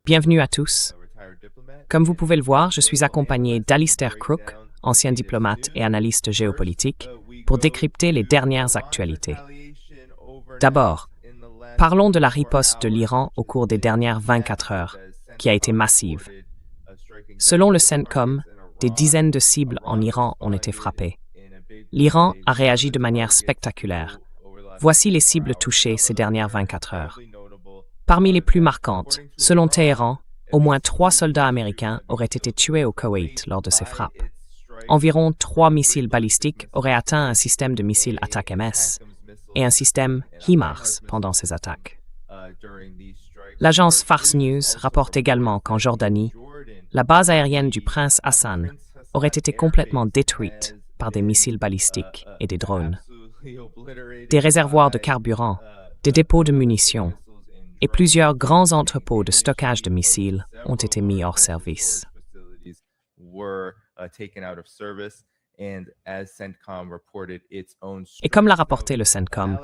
Bienvenue à tous. Comme vous pouvez le voir, je suis accompagné d'Alistair Crooke, ancien diplomate et analyste géopolitique, pour décrypter les dernières actualités. D'abord, parlons de la riposte de l'Iran au cours des dernières 24 heures, qui a été massive. Selon le CENTCOM, des dizaines de cibles en Iran ont été frappées. L'Iran a réagi de manière spectaculaire. Voici les cibles touchées ces dernières 24 heures. Parmi les plus marquantes, selon Téhéran, au moins 3 soldats américains auraient été tués au Koweït lors de ces frappes. Environ 3 missiles balistiques auraient atteint un système de missiles Attack-MS et un système HIMARS pendant ces attaques. L'agence Fars News rapporte également qu'en Jordanie, la base aérienne du prince Hassan aurait été complètement détruite par des missiles balistiques et des drones. Des réservoirs de carburant, des dépôts de munitions et plusieurs grands entrepôts de stockage de missiles ont été mis hors service. Et comme l'a rapporté le CENTCOM,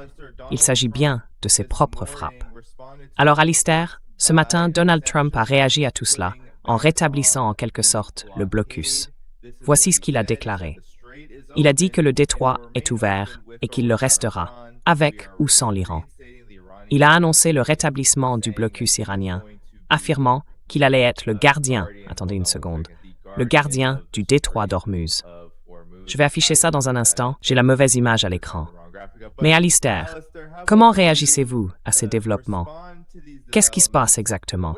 il s'agit bien de ses propres frappes. Alors Alistair, ce matin, Donald Trump a réagi à tout cela en rétablissant en quelque sorte le blocus. Voici ce qu'il a déclaré. Il a dit que le détroit est ouvert et qu'il le restera, avec ou sans l'Iran. Il a annoncé le rétablissement du blocus iranien, affirmant qu'il allait être le gardien, le gardien du détroit d'Ormuz. Je vais afficher ça dans un instant, j'ai la mauvaise image à l'écran. Mais Alistair, comment réagissez-vous à ces développements? Qu'est-ce qui se passe exactement?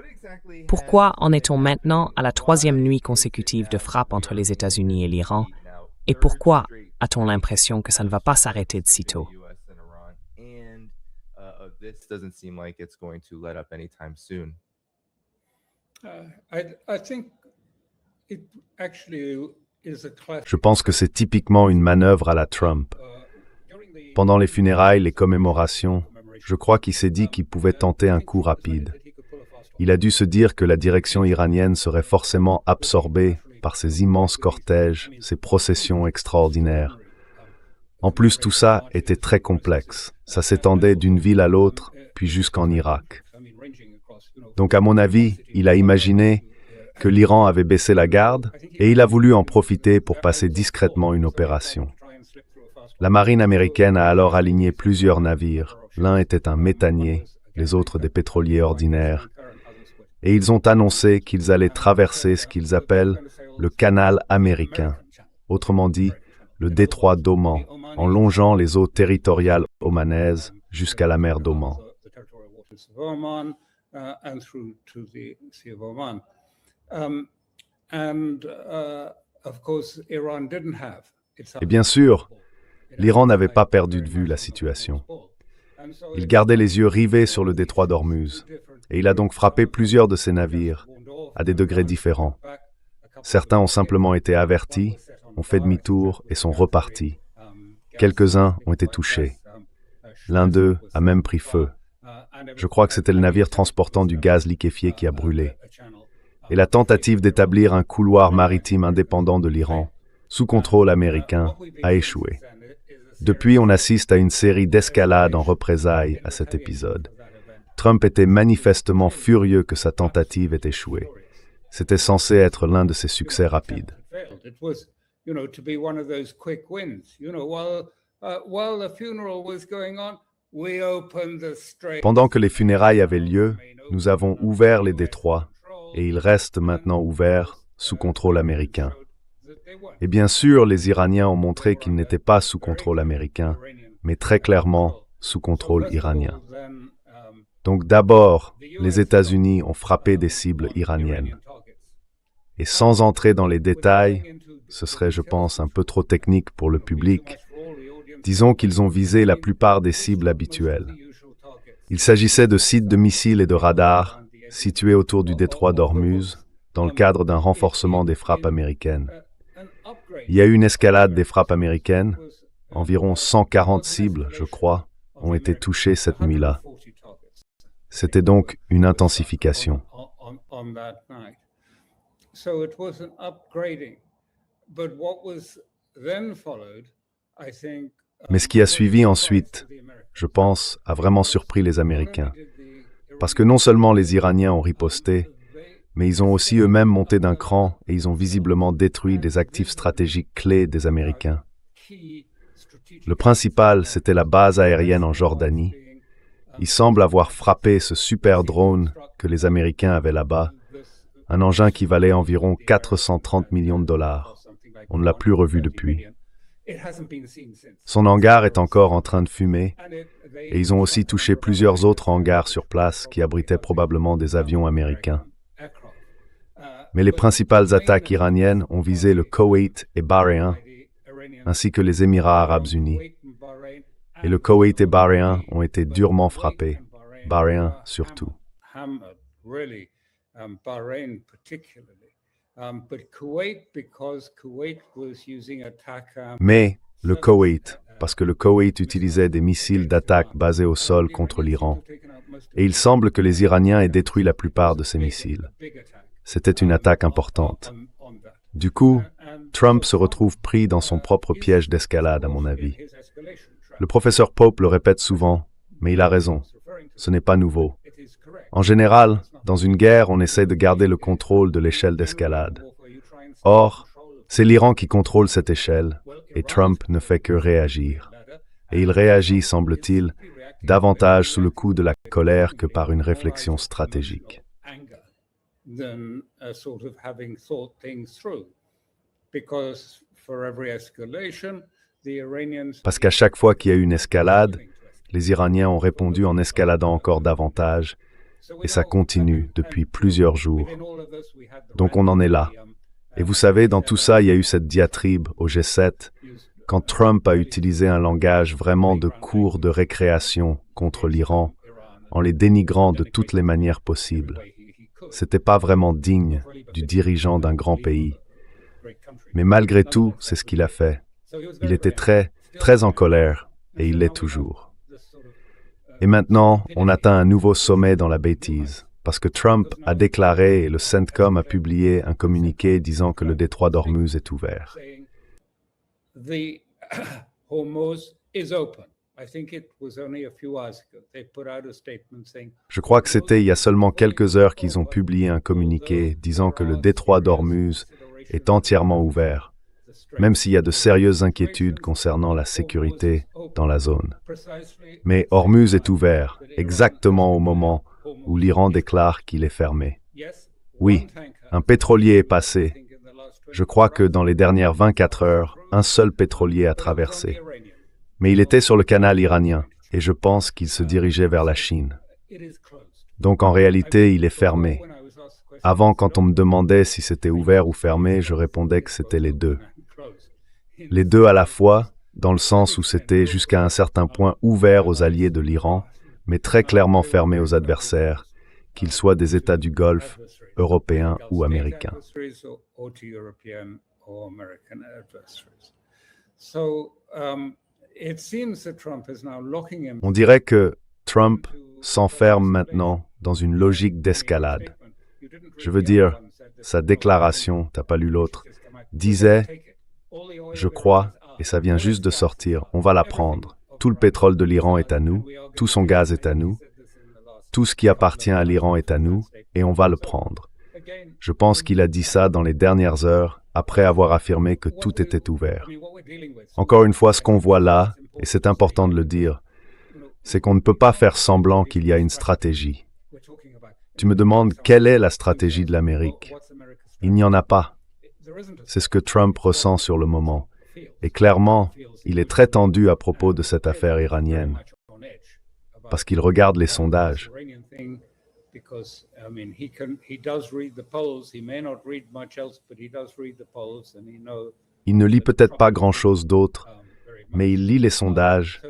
Pourquoi en est-on maintenant à la 3e nuit consécutive de frappe entre les États-Unis et l'Iran? Et pourquoi a-t-on l'impression que ça ne va pas s'arrêter de sitôt? Je pense que c'est typiquement une manœuvre à la Trump. Pendant les funérailles, les commémorations, je crois qu'il s'est dit qu'il pouvait tenter un coup rapide. Il a dû se dire que la direction iranienne serait forcément absorbée par ces immenses cortèges, ces processions extraordinaires. En plus, tout ça était très complexe. Ça s'étendait d'une ville à l'autre, puis jusqu'en Irak. Donc, à mon avis, il a imaginé que l'Iran avait baissé la garde et il a voulu en profiter pour passer discrètement une opération. La marine américaine a alors aligné plusieurs navires. L'un était un méthanier, les autres des pétroliers ordinaires. Et ils ont annoncé qu'ils allaient traverser ce qu'ils appellent le canal américain, autrement dit, le détroit d'Oman, en longeant les eaux territoriales omanaises jusqu'à la mer d'Oman. Et bien sûr, l'Iran n'avait pas perdu de vue la situation. Il gardait les yeux rivés sur le détroit d'Ormuz, et il a donc frappé plusieurs de ses navires, à des degrés différents. Certains ont simplement été avertis, ont fait demi-tour et sont repartis. Quelques-uns ont été touchés. L'un d'eux a même pris feu. Je crois que c'était le navire transportant du gaz liquéfié qui a brûlé. Et la tentative d'établir un couloir maritime indépendant de l'Iran, sous contrôle américain, a échoué. Depuis, on assiste à une série d'escalades en représailles à cet épisode. Trump était manifestement furieux que sa tentative ait échoué. C'était censé être l'un de ses succès rapides. Pendant que les funérailles avaient lieu, nous avons ouvert les détroits et ils restent maintenant ouverts sous contrôle américain. Et bien sûr, les Iraniens ont montré qu'ils n'étaient pas sous contrôle américain, mais très clairement sous contrôle iranien. Donc d'abord, les États-Unis ont frappé des cibles iraniennes. Et sans entrer dans les détails, ce serait, je pense, un peu trop technique pour le public, disons qu'ils ont visé la plupart des cibles habituelles. Il s'agissait de sites de missiles et de radars situés autour du détroit d'Ormuz, dans le cadre d'un renforcement des frappes américaines. Il y a eu une escalade des frappes américaines. Environ 140 cibles, je crois, ont été touchées cette nuit-là. C'était donc une intensification. Mais ce qui a suivi ensuite, je pense, a vraiment surpris les Américains. Parce que non seulement les Iraniens ont riposté, mais ils ont aussi eux-mêmes monté d'un cran et ils ont visiblement détruit des actifs stratégiques clés des Américains. Le principal, c'était la base aérienne en Jordanie. Ils semblent avoir frappé ce super drone que les Américains avaient là-bas, un engin qui valait environ 430 millions de dollars. On ne l'a plus revu depuis. Son hangar est encore en train de fumer, et ils ont aussi touché plusieurs autres hangars sur place qui abritaient probablement des avions américains. Mais les principales attaques iraniennes ont visé le Koweït et Bahreïn, ainsi que les Émirats arabes unis. Et le Koweït et Bahreïn ont été durement frappés, Bahreïn surtout. Mais le Koweït, parce que le Koweït utilisait des missiles d'attaque basés au sol contre l'Iran, et il semble que les Iraniens aient détruit la plupart de ces missiles. C'était une attaque importante. Du coup, Trump se retrouve pris dans son propre piège d'escalade, à mon avis. Le professeur Pope le répète souvent, mais il a raison. Ce n'est pas nouveau. En général, dans une guerre, on essaie de garder le contrôle de l'échelle d'escalade. Or, c'est l'Iran qui contrôle cette échelle, et Trump ne fait que réagir. Et il réagit, semble-t-il, davantage sous le coup de la colère que par une réflexion stratégique. Parce qu'à chaque fois qu'il y a eu une escalade, les Iraniens ont répondu en escaladant encore davantage, et ça continue depuis plusieurs jours. Donc on en est là. Et vous savez, dans tout ça, il y a eu cette diatribe au G7, quand Trump a utilisé un langage vraiment de cours de récréation contre l'Iran, en les dénigrant de toutes les manières possibles. C'était pas vraiment digne du dirigeant d'un grand pays. Mais malgré tout, c'est ce qu'il a fait. Il était très, très en colère, et il l'est toujours. Et maintenant, on atteint un nouveau sommet dans la bêtise, parce que Trump a déclaré et le CENTCOM a publié un communiqué disant que le détroit d'Ormuz est ouvert. Je crois que c'était il y a seulement quelques heures qu'ils ont publié un communiqué disant que le détroit d'Ormuz est entièrement ouvert, même s'il y a de sérieuses inquiétudes concernant la sécurité dans la zone. Mais Ormuz est ouvert, exactement au moment où l'Iran déclare qu'il est fermé. Oui, un pétrolier est passé. Je crois que dans les dernières 24 heures, un seul pétrolier a traversé. Mais il était sur le canal iranien, et je pense qu'il se dirigeait vers la Chine. Donc en réalité, il est fermé. Avant, quand on me demandait si c'était ouvert ou fermé, je répondais que c'était les deux. Les deux à la fois, dans le sens où c'était jusqu'à un certain point ouvert aux alliés de l'Iran, mais très clairement fermé aux adversaires, qu'ils soient des États du Golfe, européens ou américains. On dirait que Trump s'enferme maintenant dans une logique d'escalade. Je veux dire, sa déclaration, t'as pas lu l'autre, disait, je crois, et ça vient juste de sortir, on va la prendre. Tout le pétrole de l'Iran est à nous, tout son gaz est à nous, tout ce qui appartient à l'Iran est à nous, et on va le prendre. Je pense qu'il a dit ça dans les dernières heures, après avoir affirmé que tout était ouvert. Encore une fois, ce qu'on voit là, et c'est important de le dire, c'est qu'on ne peut pas faire semblant qu'il y a une stratégie. Tu me demandes quelle est la stratégie de l'Amérique. Il n'y en a pas. C'est ce que Trump ressent sur le moment. Et clairement, il est très tendu à propos de cette affaire iranienne, parce qu'il regarde les sondages. Il ne lit peut-être pas grand-chose d'autre, mais il lit les sondages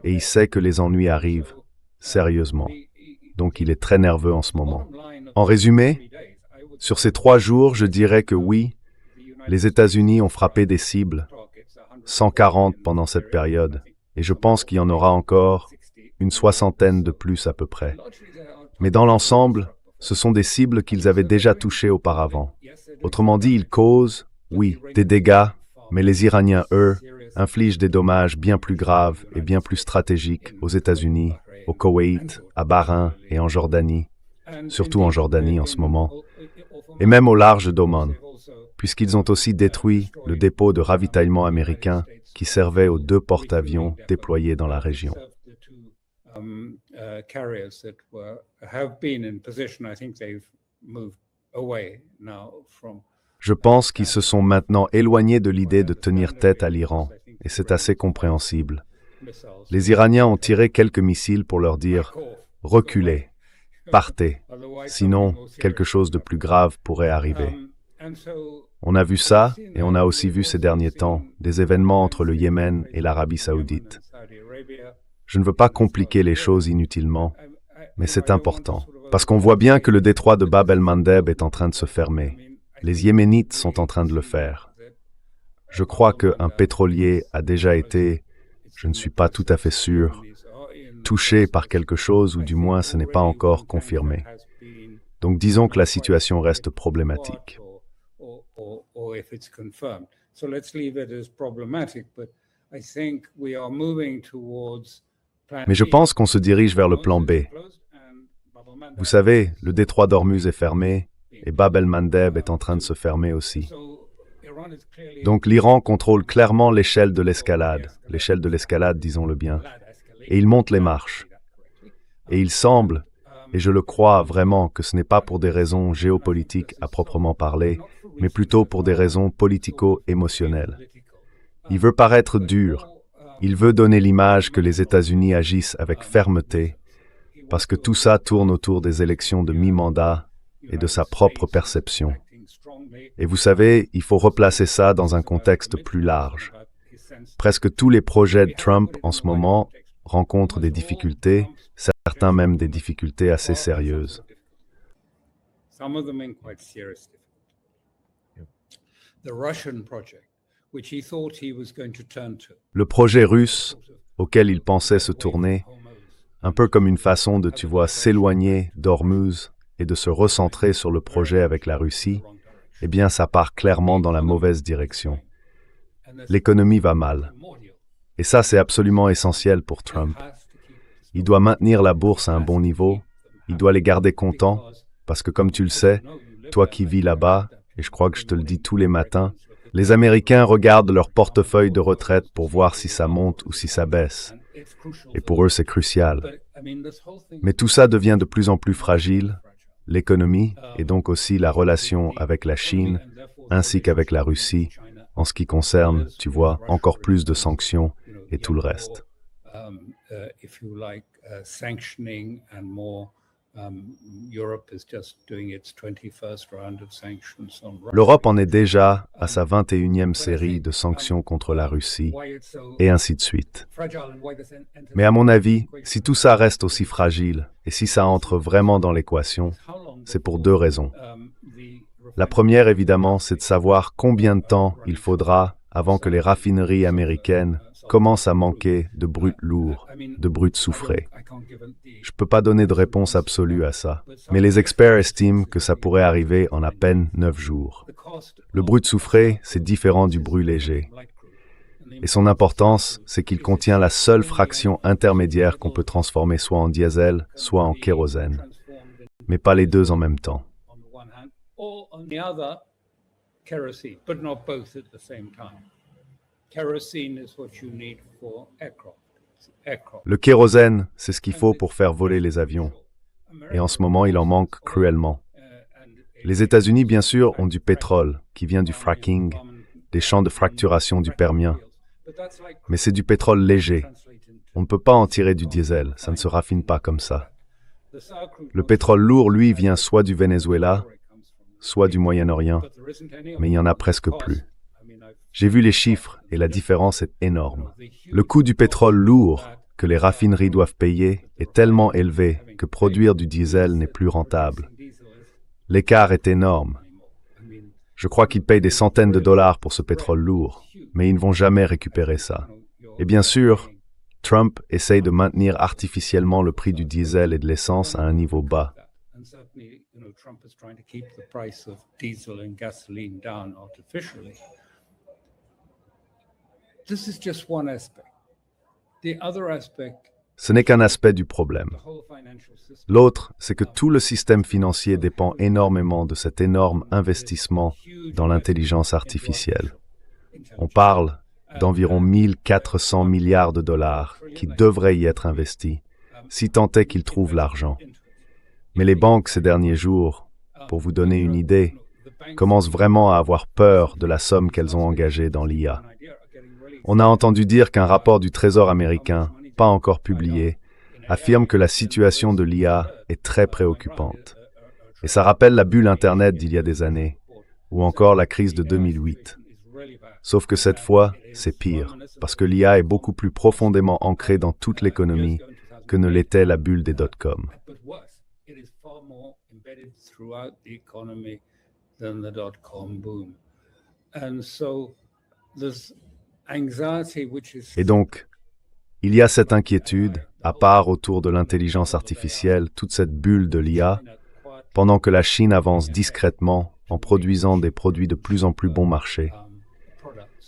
et il sait que les ennuis arrivent, sérieusement. Donc il est très nerveux en ce moment. En résumé, sur ces 3 jours, je dirais que oui, les États-Unis ont frappé des cibles, 140 pendant cette période, et je pense qu'il y en aura encore une 60aine de plus à peu près. Mais dans l'ensemble, ce sont des cibles qu'ils avaient déjà touchées auparavant. Autrement dit, ils causent, oui, des dégâts, mais les Iraniens, eux, infligent des dommages bien plus graves et bien plus stratégiques aux États-Unis au Koweït, à Bahreïn et en Jordanie, surtout en Jordanie en ce moment, et même au large d'Oman, puisqu'ils ont aussi détruit le dépôt de ravitaillement américain qui servait aux 2 porte-avions déployés dans la région. Je pense qu'ils se sont maintenant éloignés de l'idée de tenir tête à l'Iran, et c'est assez compréhensible. Les Iraniens ont tiré quelques missiles pour leur dire « reculez, partez, sinon quelque chose de plus grave pourrait arriver ». On a vu ça, et on a aussi vu ces derniers temps des événements entre le Yémen et l'Arabie saoudite. Je ne veux pas compliquer les choses inutilement, mais c'est important, parce qu'on voit bien que le détroit de Bab el-Mandeb est en train de se fermer. Les Yéménites sont en train de le faire. Je crois qu'un pétrolier a déjà été, je ne suis pas tout à fait sûr, touché par quelque chose ou du moins ce n'est pas encore confirmé. Donc disons que la situation reste problématique. Mais je pense qu'on se dirige vers le plan B. Vous savez, le détroit d'Ormuz est fermé et Bab el-Mandeb est en train de se fermer aussi. Donc l'Iran contrôle clairement l'échelle de l'escalade, disons-le bien, et il monte les marches. Et il semble, et je le crois vraiment, que ce n'est pas pour des raisons géopolitiques à proprement parler, mais plutôt pour des raisons politico-émotionnelles. Il veut paraître dur, il veut donner l'image que les États-Unis agissent avec fermeté, parce que tout ça tourne autour des élections de mi-mandat et de sa propre perception. Et vous savez, il faut replacer ça dans un contexte plus large. Presque tous les projets de Trump en ce moment rencontrent des difficultés, certains même des difficultés assez sérieuses. Le projet russe, auquel il pensait se tourner, un peu comme une façon de, tu vois, s'éloigner d'Ormuz et de se recentrer sur le projet avec la Russie, eh bien, ça part clairement dans la mauvaise direction. L'économie va mal. Et ça, c'est absolument essentiel pour Trump. Il doit maintenir la bourse à un bon niveau, il doit les garder contents, parce que comme tu le sais, toi qui vis là-bas, et je crois que je te le dis tous les matins, les Américains regardent leur portefeuille de retraite pour voir si ça monte ou si ça baisse. Et pour eux, c'est crucial. Mais tout ça devient de plus en plus fragile, l'économie et donc aussi la relation avec la Chine, ainsi qu'avec la Russie, en ce qui concerne, tu vois, encore plus de sanctions et tout le reste. L'Europe en est déjà à sa 21e série de sanctions contre la Russie, et ainsi de suite. Mais à mon avis, si tout ça reste aussi fragile, et si ça entre vraiment dans l'équation, c'est pour 2 raisons. La première, évidemment, c'est de savoir combien de temps il faudra avant que les raffineries américaines commencent à manquer de brut lourd, de brut soufré. Je ne peux pas donner de réponse absolue à ça, mais les experts estiment que ça pourrait arriver en à peine 9 jours. Le brut soufré, c'est différent du brut léger. Et son importance, c'est qu'il contient la seule fraction intermédiaire qu'on peut transformer soit en diesel, soit en kérosène, mais pas les deux en même temps. Le kérosène, c'est ce qu'il faut pour faire voler les avions. Et en ce moment, il en manque cruellement. Les États-Unis, bien sûr, ont du pétrole qui vient du fracking, des champs de fracturation du Permien. Mais c'est du pétrole léger. On ne peut pas en tirer du diesel, ça ne se raffine pas comme ça. Le pétrole lourd, lui, vient soit du Venezuela, soit du Moyen-Orient, mais il n'y en a presque plus. J'ai vu les chiffres et la différence est énorme. Le coût du pétrole lourd que les raffineries doivent payer est tellement élevé que produire du diesel n'est plus rentable. L'écart est énorme. Je crois qu'ils payent des centaines de dollars pour ce pétrole lourd, mais ils ne vont jamais récupérer ça. Et bien sûr, Trump essaye de maintenir artificiellement le prix du diesel et de l'essence à un niveau bas. This is just one aspect. The other aspect Ce n'est qu'un aspect du problème. L'autre, c'est que tout le système financier dépend énormément de cet énorme investissement dans l'intelligence artificielle. On parle d'environ 1400 milliards de dollars qui devraient y être investis, si tant est qu'ils trouvent l'argent. Mais les banques ces derniers jours, pour vous donner une idée, commencent vraiment à avoir peur de la somme qu'elles ont engagée dans l'IA. On a entendu dire qu'un rapport du Trésor américain, pas encore publié, affirme que la situation de l'IA est très préoccupante. Et ça rappelle la bulle Internet d'il y a des années, ou encore la crise de 2008. Sauf que cette fois, c'est pire, parce que l'IA est beaucoup plus profondément ancrée dans toute l'économie que ne l'était la bulle des dot-com. Et donc, il y a cette inquiétude, à part autour de l'intelligence artificielle, toute cette bulle de l'IA, pendant que la Chine avance discrètement en produisant des produits de plus en plus bon marché.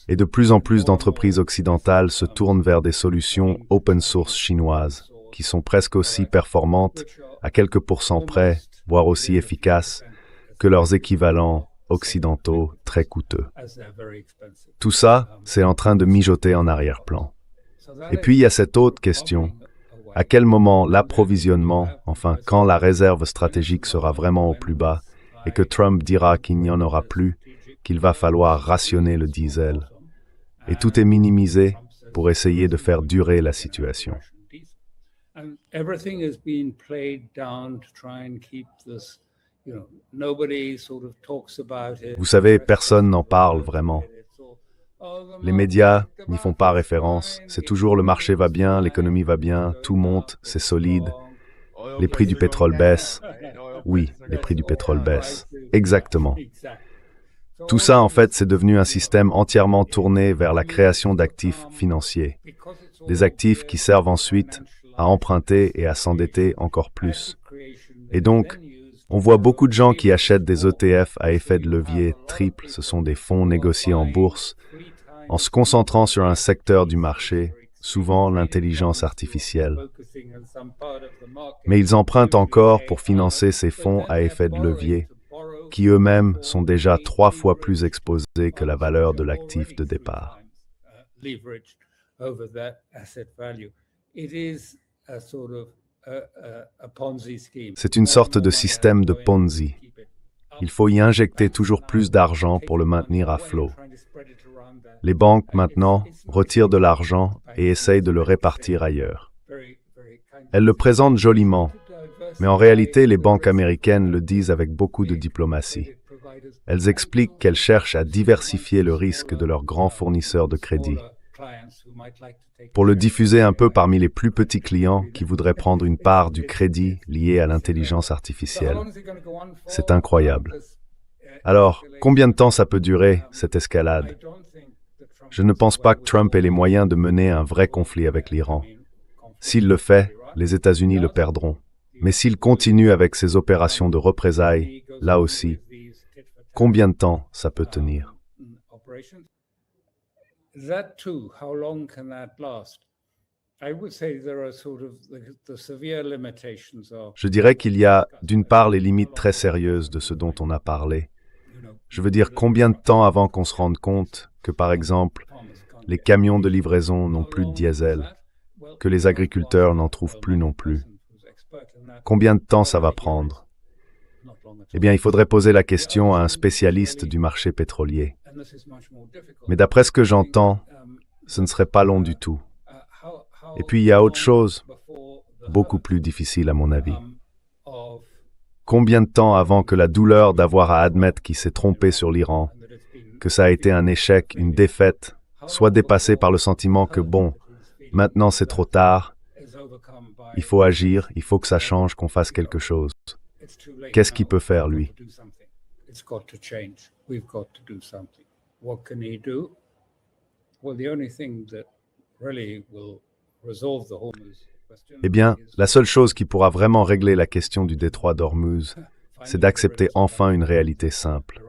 Et de plus en plus d'entreprises occidentales se tournent vers des solutions open source chinoises, qui sont presque aussi performantes, à quelques pourcents près, voire aussi efficaces, que leurs équivalents occidentaux très coûteux. Tout ça, c'est en train de mijoter en arrière-plan. Et puis il y a cette autre question. À quel moment l'approvisionnement, enfin quand la réserve stratégique sera vraiment au plus bas et que Trump dira qu'il n'y en aura plus, qu'il va falloir rationner le diesel. Et tout est minimisé pour essayer de faire durer la situation. Vous savez, personne n'en parle vraiment. Les médias n'y font pas référence. C'est toujours le marché va bien, l'économie va bien, tout monte, c'est solide. Les prix du pétrole baissent. Oui, les prix du pétrole baissent. Exactement. Tout ça, en fait, c'est devenu un système entièrement tourné vers la création d'actifs financiers. Des actifs qui servent ensuite à emprunter et à s'endetter encore plus. Et donc, on voit beaucoup de gens qui achètent des ETF à effet de levier triple, ce sont des fonds négociés en bourse, en se concentrant sur un secteur du marché, souvent l'intelligence artificielle. Mais ils empruntent encore pour financer ces fonds à effet de levier, qui eux-mêmes sont déjà 3 fois plus exposés que la valeur de l'actif de départ. C'est une sorte de système de Ponzi. Il faut y injecter toujours plus d'argent pour le maintenir à flot. Les banques, maintenant, retirent de l'argent et essayent de le répartir ailleurs. Elles le présentent joliment, mais en réalité, les banques américaines le disent avec beaucoup de diplomatie. Elles expliquent qu'elles cherchent à diversifier le risque de leurs grands fournisseurs de crédit, pour le diffuser un peu parmi les plus petits clients qui voudraient prendre une part du crédit lié à l'intelligence artificielle. C'est incroyable. Alors, combien de temps ça peut durer, cette escalade? Je ne pense pas que Trump ait les moyens de mener un vrai conflit avec l'Iran. S'il le fait, les États-Unis le perdront. Mais s'il continue avec ses opérations de représailles, là aussi, combien de temps ça peut tenir? Je dirais qu'il y a, d'une part, les limites très sérieuses de ce dont on a parlé. Je veux dire, combien de temps avant qu'on se rende compte que, par exemple, les camions de livraison n'ont plus de diesel, que les agriculteurs n'en trouvent plus non plus? Combien de temps ça va prendre? Eh bien, il faudrait poser la question à un spécialiste du marché pétrolier. Mais d'après ce que j'entends, ce ne serait pas long du tout. Et puis, il y a autre chose, beaucoup plus difficile à mon avis. Combien de temps avant que la douleur d'avoir à admettre qu'il s'est trompé sur l'Iran, que ça a été un échec, une défaite, soit dépassée par le sentiment que, bon, maintenant c'est trop tard, il faut agir, il faut que ça change, qu'on fasse quelque chose. Qu'est-ce qu'il peut faire, lui? Eh bien, la seule chose qui pourra vraiment régler la question du détroit d'Ormuz, c'est d'accepter enfin une réalité simple.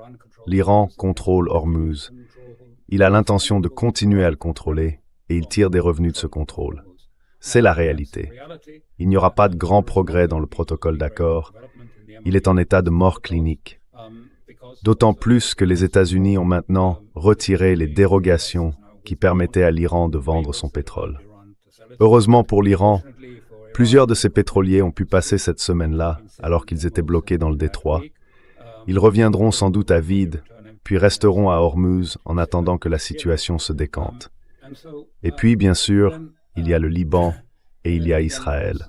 L'Iran contrôle Ormuz. Il a l'intention de continuer à le contrôler et il tire des revenus de ce contrôle. C'est la réalité. Il n'y aura pas de grand progrès dans le protocole d'accord. Il est en état de mort clinique. D'autant plus que les États-Unis ont maintenant retiré les dérogations qui permettaient à l'Iran de vendre son pétrole. Heureusement pour l'Iran, plusieurs de ces pétroliers ont pu passer cette semaine-là, alors qu'ils étaient bloqués dans le détroit. Ils reviendront sans doute à vide, puis resteront à Hormuz en attendant que la situation se décante. Et puis, bien sûr, il y a le Liban et il y a Israël.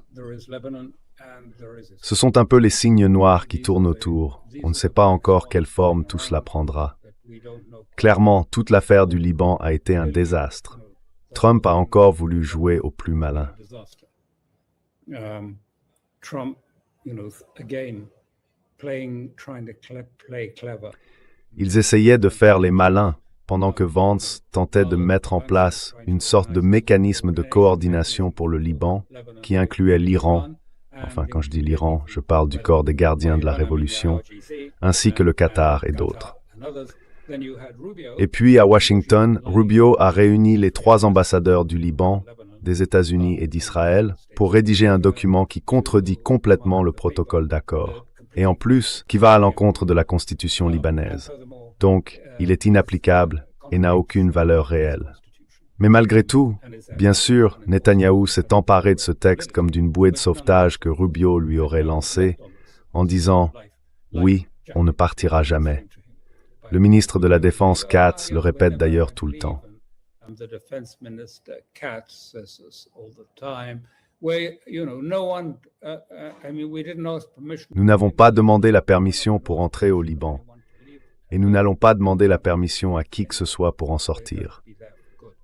Ce sont un peu les signes noirs qui tournent autour. On ne sait pas encore quelle forme tout cela prendra. Clairement, toute l'affaire du Liban a été un désastre. Trump a encore voulu jouer au plus malin. Ils essayaient de faire les malins, pendant que Vance tentait de mettre en place une sorte de mécanisme de coordination pour le Liban, qui incluait l'Iran, enfin quand je dis l'Iran, je parle du corps des gardiens de la Révolution, ainsi que le Qatar et d'autres. Et puis à Washington, Rubio a réuni les 3 ambassadeurs du Liban, des États-Unis et d'Israël pour rédiger un document qui contredit complètement le protocole d'accord, et en plus qui va à l'encontre de la constitution libanaise. Donc, il est inapplicable et n'a aucune valeur réelle. Mais malgré tout, bien sûr, Netanyahou s'est emparé de ce texte comme d'une bouée de sauvetage que Rubio lui aurait lancée, en disant « Oui, on ne partira jamais ». Le ministre de la Défense, Katz, le répète d'ailleurs tout le temps. Nous n'avons pas demandé la permission pour entrer au Liban, et nous n'allons pas demander la permission à qui que ce soit pour en sortir.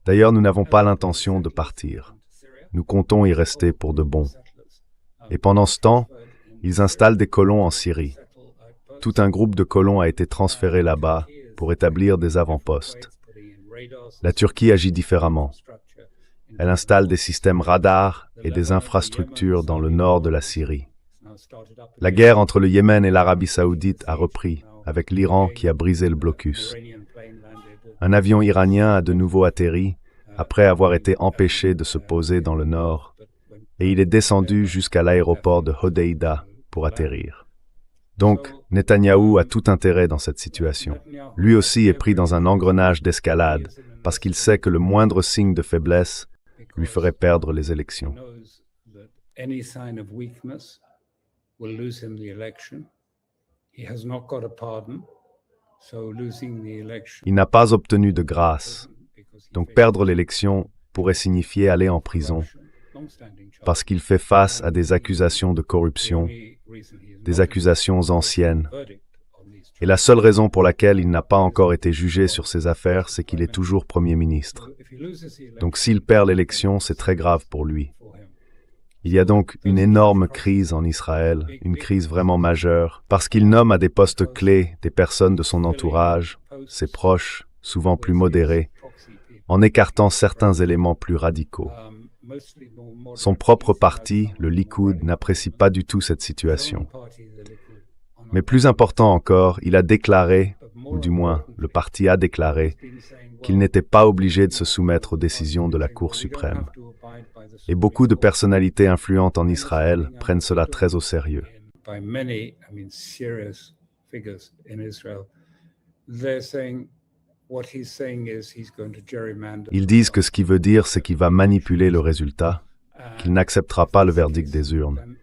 D'ailleurs, nous n'avons pas l'intention de partir. Nous comptons y rester pour de bon. Et pendant ce temps, ils installent des colons en Syrie. Tout un groupe de colons a été transféré là-bas pour établir des avant-postes. La Turquie agit différemment. Elle installe des systèmes radars et des infrastructures dans le nord de la Syrie. La guerre entre le Yémen et l'Arabie saoudite a repris, avec l'Iran qui a brisé le blocus. Un avion iranien a de nouveau atterri, après avoir été empêché de se poser dans le nord, et il est descendu jusqu'à l'aéroport de Hodeïda pour atterrir. Donc, Netanyahou a tout intérêt dans cette situation. Lui aussi est pris dans un engrenage d'escalade, parce qu'il sait que le moindre signe de faiblesse lui ferait perdre les élections. Il n'a pas obtenu de grâce, donc perdre l'élection pourrait signifier aller en prison, parce qu'il fait face à des accusations de corruption, des accusations anciennes. Et la seule raison pour laquelle il n'a pas encore été jugé sur ces affaires, c'est qu'il est toujours Premier ministre. Donc s'il perd l'élection, c'est très grave pour lui. Il y a donc une énorme crise en Israël, une crise vraiment majeure, parce qu'il nomme à des postes clés des personnes de son entourage, ses proches, souvent plus modérés, en écartant certains éléments plus radicaux. Son propre parti, le Likoud, n'apprécie pas du tout cette situation. Mais plus important encore, il a déclaré, ou du moins le parti a déclaré, qu'il n'était pas obligé de se soumettre aux décisions de la Cour suprême. Et beaucoup de personnalités influentes en Israël prennent cela très au sérieux. Ils disent que ce qu'il veut dire, c'est qu'il va manipuler le résultat, qu'il n'acceptera pas le verdict des urnes.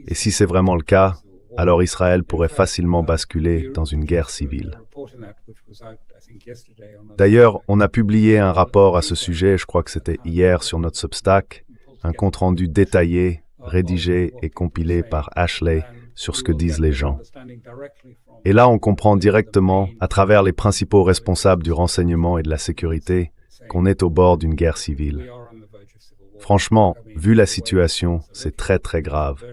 Et si c'est vraiment le cas, alors Israël pourrait facilement basculer dans une guerre civile. D'ailleurs, on a publié un rapport à ce sujet, je crois que c'était hier sur notre Substack, un compte-rendu détaillé, rédigé et compilé par Ashley sur ce que disent les gens. Et là, on comprend directement, à travers les principaux responsables du renseignement et de la sécurité, qu'on est au bord d'une guerre civile. Franchement, vu la situation, c'est très très grave.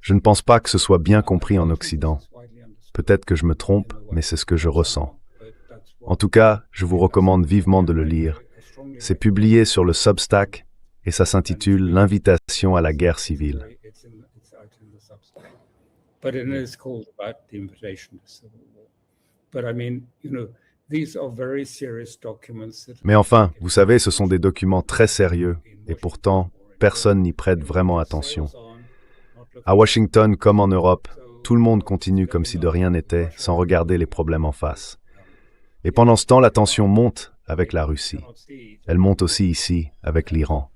Je ne pense pas que ce soit bien compris en Occident. Peut-être que je me trompe, mais c'est ce que je ressens. En tout cas, je vous recommande vivement de le lire. C'est publié sur le Substack et ça s'intitule « L'invitation à la guerre civile ». Mais enfin, vous savez, ce sont des documents très sérieux, et pourtant, personne n'y prête vraiment attention. À Washington, comme en Europe, tout le monde continue comme si de rien n'était, sans regarder les problèmes en face. Et pendant ce temps, la tension monte avec la Russie. Elle monte aussi ici, avec l'Iran.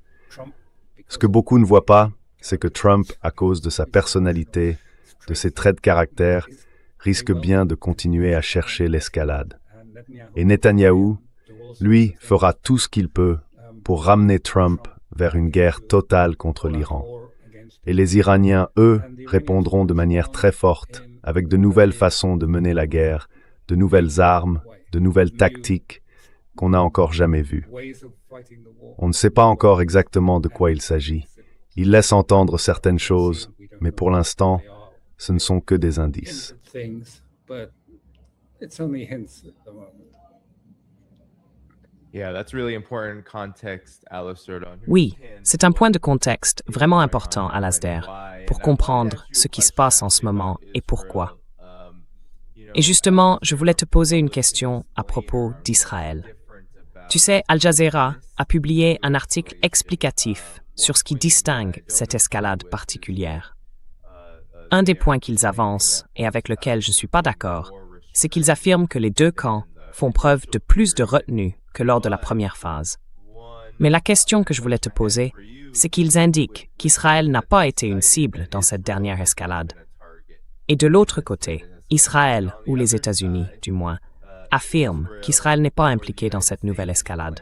Ce que beaucoup ne voient pas, c'est que Trump, à cause de sa personnalité, de ses traits de caractère, risque bien de continuer à chercher l'escalade. Et Netanyahou, lui, fera tout ce qu'il peut pour ramener Trump vers une guerre totale contre l'Iran. Et les Iraniens, eux, répondront de manière très forte, avec de nouvelles façons de mener la guerre, de nouvelles armes, de nouvelles tactiques qu'on n'a encore jamais vues. On ne sait pas encore exactement de quoi il s'agit. Il laisse entendre certaines choses, mais pour l'instant, ce ne sont que des indices. Oui, c'est un point de contexte vraiment important, Alasdair, pour comprendre ce qui se passe en ce moment et pourquoi. Et justement, je voulais te poser une question à propos d'Israël. Tu sais, Al Jazeera a publié un article explicatif sur ce qui distingue cette escalade particulière. Un des points qu'ils avancent, et avec lequel je ne suis pas d'accord, c'est qu'ils affirment que les deux camps font preuve de plus de retenue que lors de la première phase. Mais la question que je voulais te poser, c'est qu'ils indiquent qu'Israël n'a pas été une cible dans cette dernière escalade. Et de l'autre côté, Israël, ou les États-Unis du moins, affirment qu'Israël n'est pas impliqué dans cette nouvelle escalade.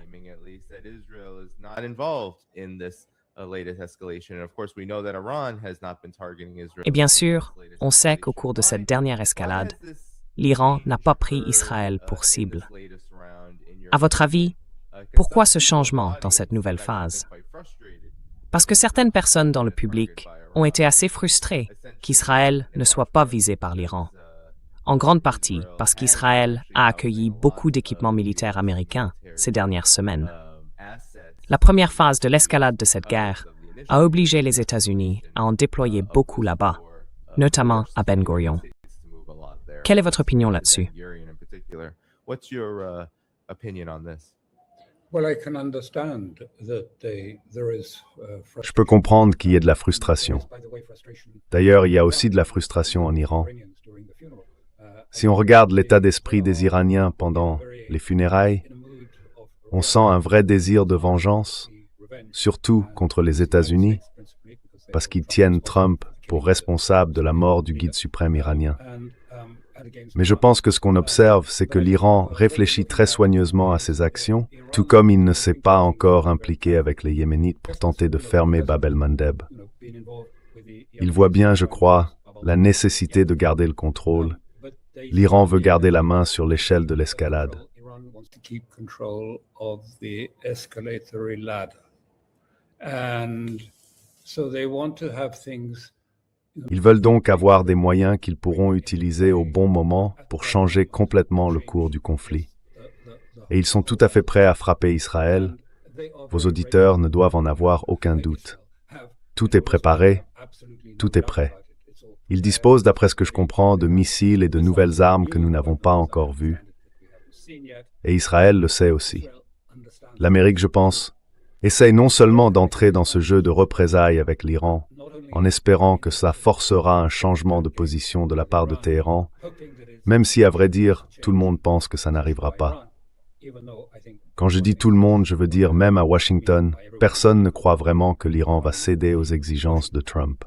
Et bien sûr, on sait qu'au cours de cette dernière escalade, l'Iran n'a pas pris Israël pour cible. À votre avis, pourquoi ce changement dans cette nouvelle phase? Parce que certaines personnes dans le public ont été assez frustrées qu'Israël ne soit pas visé par l'Iran. En grande partie parce qu'Israël a accueilli beaucoup d'équipements militaires américains ces dernières semaines. La première phase de l'escalade de cette guerre a obligé les États-Unis à en déployer beaucoup là-bas, notamment à Ben Gurion. Quelle est votre opinion là-dessus? Je peux comprendre qu'il y ait de la frustration. D'ailleurs, il y a aussi de la frustration en Iran. Si on regarde l'état d'esprit des Iraniens pendant les funérailles, on sent un vrai désir de vengeance, surtout contre les États-Unis, parce qu'ils tiennent Trump pour responsable de la mort du guide suprême iranien. Mais je pense que ce qu'on observe, c'est que l'Iran réfléchit très soigneusement à ses actions, tout comme il ne s'est pas encore impliqué avec les Yéménites pour tenter de fermer Bab el-Mandeb. Il voit bien, je crois, la nécessité de garder le contrôle. L'Iran veut garder la main sur l'échelle de l'escalade. Ils veulent donc avoir des moyens qu'ils pourront utiliser au bon moment pour changer complètement le cours du conflit. Et ils sont tout à fait prêts à frapper Israël. Vos auditeurs ne doivent en avoir aucun doute. Tout est préparé, tout est prêt. Ils disposent, d'après ce que je comprends, de missiles et de nouvelles armes que nous n'avons pas encore vues. Et Israël le sait aussi. L'Amérique, je pense, essaye non seulement d'entrer dans ce jeu de représailles avec l'Iran, en espérant que ça forcera un changement de position de la part de Téhéran, même si, à vrai dire, tout le monde pense que ça n'arrivera pas. Quand je dis tout le monde, je veux dire même à Washington, personne ne croit vraiment que l'Iran va céder aux exigences de Trump.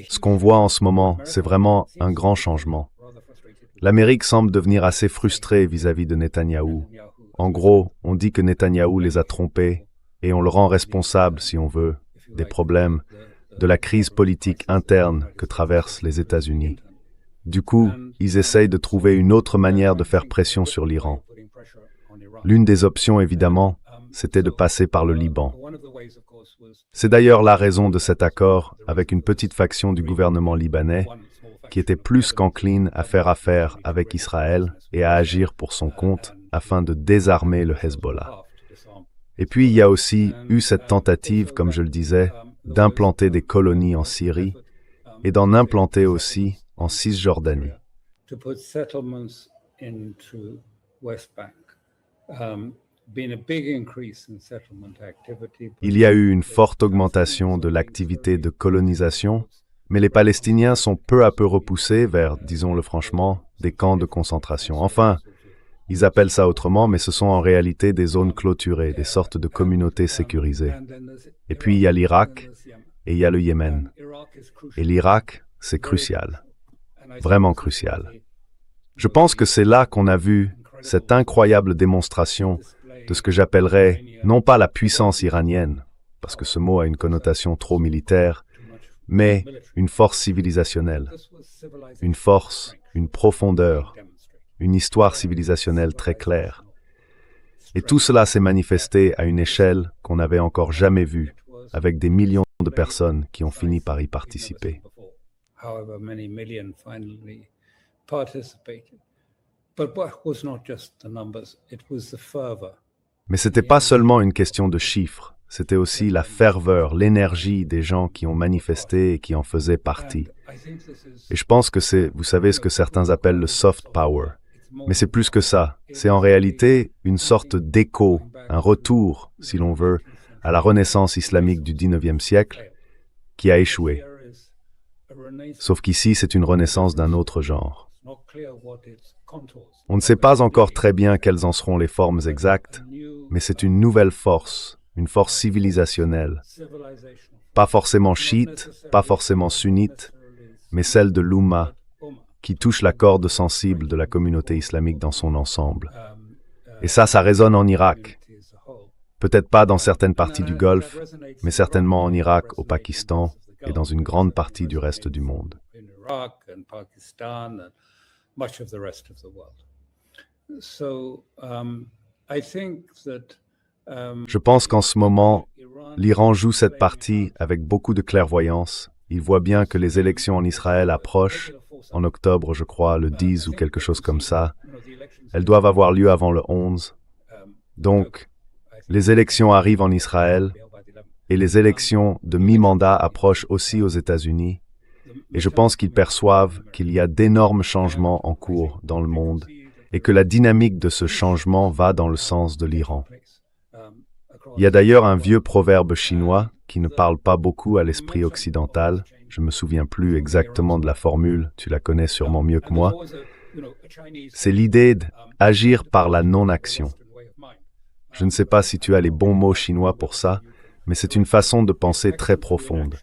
Ce qu'on voit en ce moment, c'est vraiment un grand changement. L'Amérique semble devenir assez frustrée vis-à-vis de Netanyahou. En gros, on dit que Netanyahou les a trompés et on le rend responsable, si on veut, des problèmes, de la crise politique interne que traversent les États-Unis. Du coup, ils essayent de trouver une autre manière de faire pression sur l'Iran. L'une des options, évidemment, c'était de passer par le Liban. C'est d'ailleurs la raison de cet accord avec une petite faction du gouvernement libanais qui était plus qu'encline à faire affaire avec Israël et à agir pour son compte afin de désarmer le Hezbollah. Et puis il y a aussi eu cette tentative, comme je le disais, d'implanter des colonies en Syrie et d'en implanter aussi en Cisjordanie. Il y a eu une forte augmentation de l'activité de colonisation, mais les Palestiniens sont peu à peu repoussés vers, disons-le franchement, des camps de concentration. Enfin, ils appellent ça autrement, mais ce sont en réalité des zones clôturées, des sortes de communautés sécurisées. Et puis il y a l'Irak et il y a le Yémen. Et l'Irak, c'est crucial, vraiment crucial. Je pense que c'est là qu'on a vu cette incroyable démonstration de ce que j'appellerais non pas la puissance iranienne, parce que ce mot a une connotation trop militaire, mais une force civilisationnelle, une force, une profondeur, une histoire civilisationnelle très claire. Et tout cela s'est manifesté à une échelle qu'on n'avait encore jamais vue, avec des millions de personnes qui ont fini par y participer. Mais ce n'était pas seulement une question de chiffres, c'était aussi la ferveur, l'énergie des gens qui ont manifesté et qui en faisaient partie. Et je pense que c'est, vous savez, ce que certains appellent le soft power. Mais c'est plus que ça. C'est en réalité une sorte d'écho, un retour, si l'on veut, à la renaissance islamique du XIXe siècle, qui a échoué. Sauf qu'ici, c'est une renaissance d'un autre genre. On ne sait pas encore très bien quelles en seront les formes exactes, mais c'est une nouvelle force, une force civilisationnelle. Pas forcément chiite, pas forcément sunnite, mais celle de l'Oumma, qui touche la corde sensible de la communauté islamique dans son ensemble. Et ça résonne en Irak. Peut-être pas dans certaines parties du Golfe, mais certainement en Irak, au Pakistan et dans une grande partie du reste du monde. Je pense qu'en ce moment, l'Iran joue cette partie avec beaucoup de clairvoyance. Il voit bien que les élections en Israël approchent, en octobre, je crois, le 10 ou quelque chose comme ça. Elles doivent avoir lieu avant le 11. Donc, les élections arrivent en Israël et les élections de mi-mandat approchent aussi aux États-Unis. Et je pense qu'ils perçoivent qu'il y a d'énormes changements en cours dans le monde et que la dynamique de ce changement va dans le sens de l'Iran. Il y a d'ailleurs un vieux proverbe chinois qui ne parle pas beaucoup à l'esprit occidental. Je ne me souviens plus exactement de la formule, tu la connais sûrement mieux que moi. C'est l'idée d'agir par la non-action. Je ne sais pas si tu as les bons mots chinois pour ça, mais c'est une façon de penser très profonde.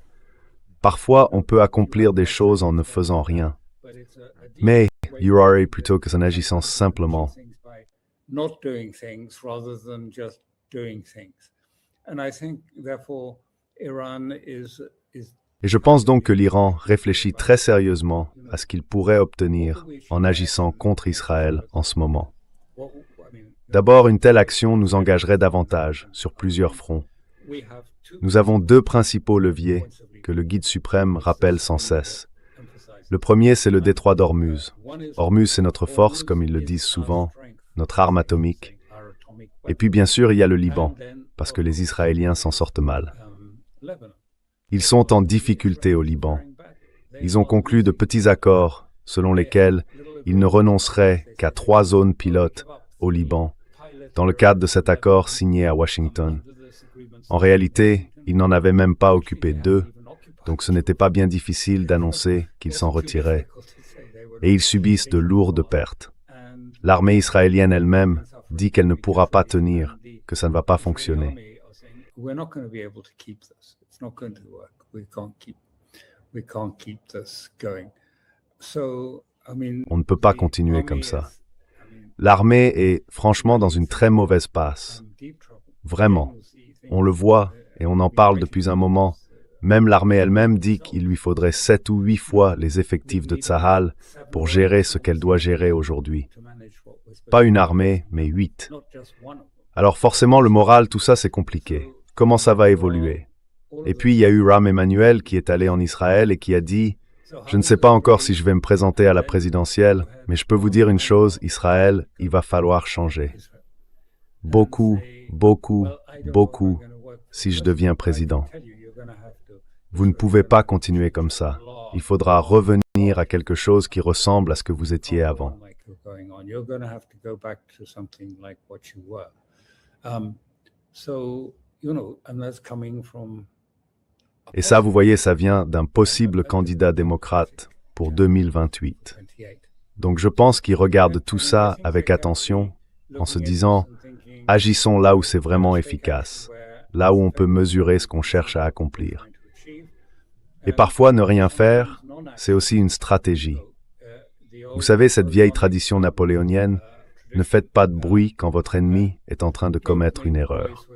Parfois, on peut accomplir des choses en ne faisant rien. Mais Urari plutôt que en agissant simplement. Et je pense donc que l'Iran réfléchit très sérieusement à ce qu'il pourrait obtenir en agissant contre Israël en ce moment. D'abord, une telle action nous engagerait davantage sur plusieurs fronts. Nous avons deux principaux leviers que le Guide suprême rappelle sans cesse. Le premier, c'est le détroit d'Ormuz. Ormuz, c'est notre force, comme ils le disent souvent, notre arme atomique. Et puis, bien sûr, il y a le Liban, parce que les Israéliens s'en sortent mal. Ils sont en difficulté au Liban. Ils ont conclu de petits accords selon lesquels ils ne renonceraient qu'à 3 zones pilotes au Liban, dans le cadre de cet accord signé à Washington. En réalité, ils n'en avaient même pas occupé 2, donc ce n'était pas bien difficile d'annoncer qu'ils s'en retiraient. Et ils subissent de lourdes pertes. L'armée israélienne elle-même dit qu'elle ne pourra pas tenir, que ça ne va pas fonctionner. On ne peut pas continuer comme ça. L'armée est franchement dans une très mauvaise passe. Vraiment. On le voit et on en parle depuis un moment. Même l'armée elle-même dit qu'il lui faudrait 7 ou 8 fois les effectifs de Tsahal pour gérer ce qu'elle doit gérer aujourd'hui. Pas une armée, mais 8. Alors forcément, le moral, tout ça, c'est compliqué. Comment ça va évoluer? Et puis, il y a eu Rahm Emanuel qui est allé en Israël et qui a dit Je ne sais pas encore si je vais me présenter à la présidentielle, mais je peux vous dire une chose, Israël, il va falloir changer. Beaucoup, beaucoup, beaucoup, si je deviens président. Vous ne pouvez pas continuer comme ça. Il faudra revenir à quelque chose qui ressemble à ce que vous étiez avant. Et ça, vous voyez, ça vient d'un possible candidat démocrate pour 2028. Donc je pense qu'il regarde tout ça avec attention, en se disant, agissons là où c'est vraiment efficace, là où on peut mesurer ce qu'on cherche à accomplir. Et parfois, ne rien faire, c'est aussi une stratégie. Vous savez, cette vieille tradition napoléonienne, ne faites pas de bruit quand votre ennemi est en train de commettre une erreur.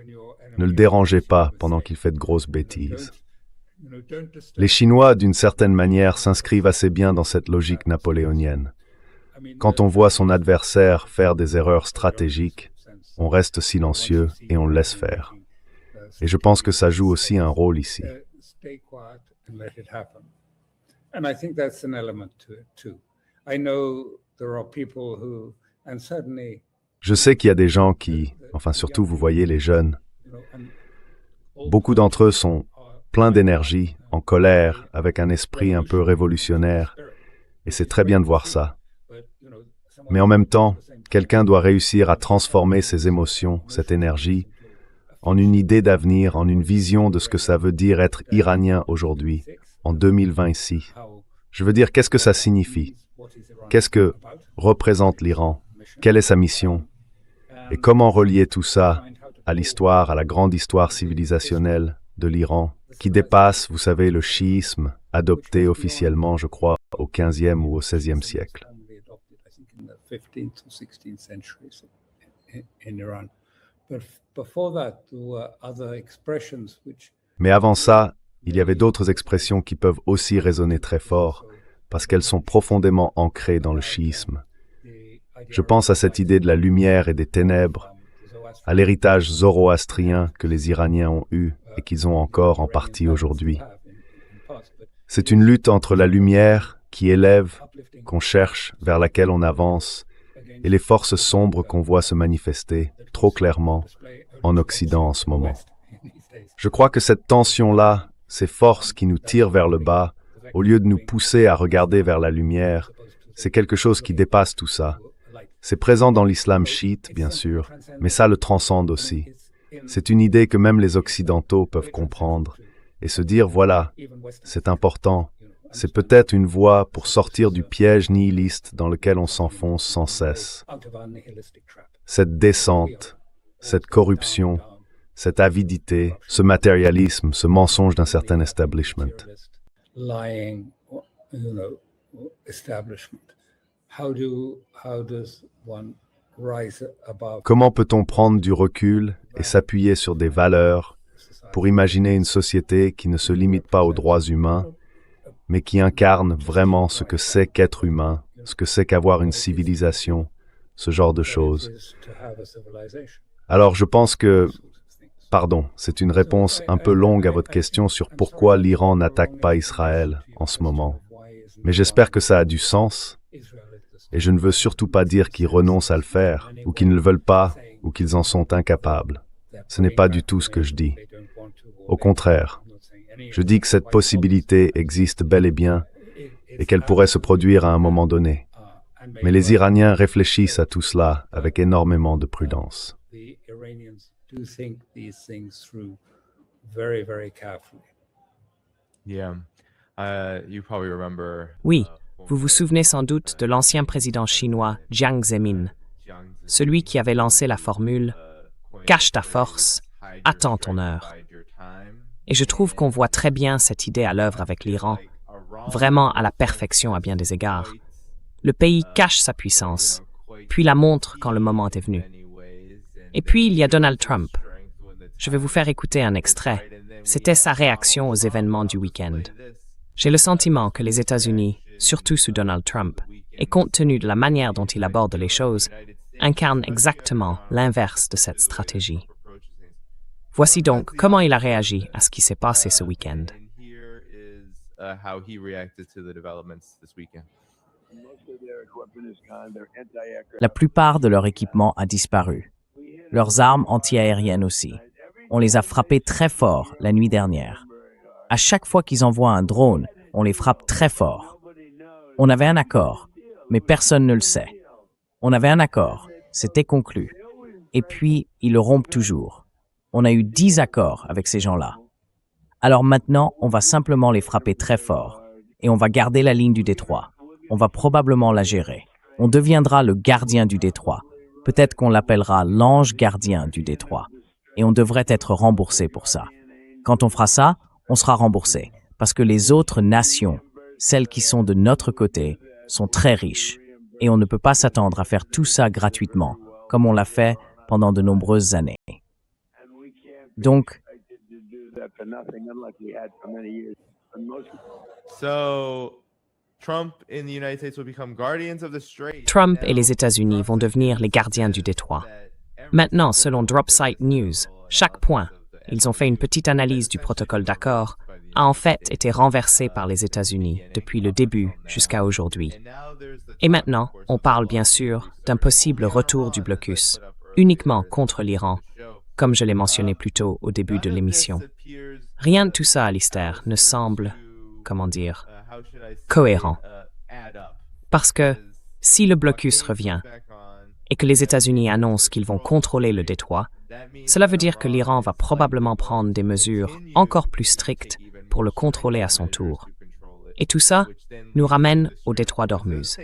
Ne le dérangez pas pendant qu'il fait de grosses bêtises. Les Chinois, d'une certaine manière, s'inscrivent assez bien dans cette logique napoléonienne. Quand on voit son adversaire faire des erreurs stratégiques, on reste silencieux et on le laisse faire. Et je pense que ça joue aussi un rôle ici. Je sais qu'il y a des gens qui, enfin surtout vous voyez les jeunes, beaucoup d'entre eux sont pleins d'énergie, en colère, avec un esprit un peu révolutionnaire, et c'est très bien de voir ça. Mais en même temps, quelqu'un doit réussir à transformer ses émotions, cette énergie, en une idée d'avenir, en une vision de ce que ça veut dire être iranien aujourd'hui, en 2020 ici. Je veux dire, qu'est-ce que ça signifie? Qu'est-ce que représente l'Iran? Quelle est sa mission? Et comment relier tout ça à l'histoire, à la grande histoire civilisationnelle de l'Iran, qui dépasse, vous savez, le chiisme, adopté officiellement, je crois, au XVe ou au XVIe siècle. Mais avant ça, il y avait d'autres expressions qui peuvent aussi résonner très fort, parce qu'elles sont profondément ancrées dans le chiisme. Je pense à cette idée de la lumière et des ténèbres, à l'héritage zoroastrien que les Iraniens ont eu et qu'ils ont encore en partie aujourd'hui. C'est une lutte entre la lumière qui élève, qu'on cherche, vers laquelle on avance, et les forces sombres qu'on voit se manifester trop clairement en Occident en ce moment. Je crois que cette tension-là, ces forces qui nous tirent vers le bas, au lieu de nous pousser à regarder vers la lumière, c'est quelque chose qui dépasse tout ça. C'est présent dans l'islam chiite, bien sûr, mais ça le transcende aussi. C'est une idée que même les Occidentaux peuvent comprendre et se dire, voilà, c'est important. C'est peut-être une voie pour sortir du piège nihiliste dans lequel on s'enfonce sans cesse. Cette descente, cette corruption, cette avidité, ce matérialisme, ce mensonge d'un certain establishment. Comment peut-on prendre du recul et s'appuyer sur des valeurs pour imaginer une société qui ne se limite pas aux droits humains, mais qui incarne vraiment ce que c'est qu'être humain, ce que c'est qu'avoir une civilisation, ce genre de choses. Alors je pense que, c'est une réponse un peu longue à votre question sur pourquoi l'Iran n'attaque pas Israël en ce moment. Mais j'espère que ça a du sens, et je ne veux surtout pas dire qu'ils renoncent à le faire, ou qu'ils ne le veulent pas, ou qu'ils en sont incapables. Ce n'est pas du tout ce que je dis. Au contraire, je dis que cette possibilité existe bel et bien, et qu'elle pourrait se produire à un moment donné. Mais les Iraniens réfléchissent à tout cela avec énormément de prudence. Oui, vous vous souvenez sans doute de l'ancien président chinois Jiang Zemin, celui qui avait lancé la formule « Cache ta force, attends ton heure ». Et je trouve qu'on voit très bien cette idée à l'œuvre avec l'Iran, vraiment à la perfection à bien des égards. Le pays cache sa puissance, puis la montre quand le moment est venu. Et puis il y a Donald Trump. Je vais vous faire écouter un extrait. C'était sa réaction aux événements du week-end. J'ai le sentiment que les États-Unis, surtout sous Donald Trump, et compte tenu de la manière dont il aborde les choses, incarnent exactement l'inverse de cette stratégie. Voici donc comment il a réagi à ce qui s'est passé ce week-end. La plupart de leur équipement a disparu. Leurs armes antiaériennes aussi. On les a frappés très fort la nuit dernière. À chaque fois qu'ils envoient un drone, on les frappe très fort. On avait un accord, mais personne ne le sait. On avait un accord, c'était conclu. Et puis, ils le rompent toujours. On a eu 10 accords avec ces gens-là. Alors maintenant, on va simplement les frapper très fort. Et on va garder la ligne du détroit. On va probablement la gérer. On deviendra le gardien du détroit. Peut-être qu'on l'appellera l'ange gardien du détroit. Et on devrait être remboursé pour ça. Quand on fera ça, on sera remboursé. Parce que les autres nations, celles qui sont de notre côté, sont très riches. Et on ne peut pas s'attendre à faire tout ça gratuitement, comme on l'a fait pendant de nombreuses années. Donc, Trump et les États-Unis vont devenir les gardiens du détroit. Maintenant, selon Dropsite News, chaque point, ils ont fait une petite analyse du protocole d'accord, a en fait été renversé par les États-Unis depuis le début jusqu'à aujourd'hui. Et maintenant, on parle bien sûr d'un possible retour du blocus, uniquement contre l'Iran, comme je l'ai mentionné plus tôt au début de l'émission. Rien de tout ça, Alistair, ne semble, cohérent. Parce que si le blocus revient et que les États-Unis annoncent qu'ils vont contrôler le détroit, cela veut dire que l'Iran va probablement prendre des mesures encore plus strictes pour le contrôler à son tour. Et tout ça nous ramène au détroit d'Ormuz.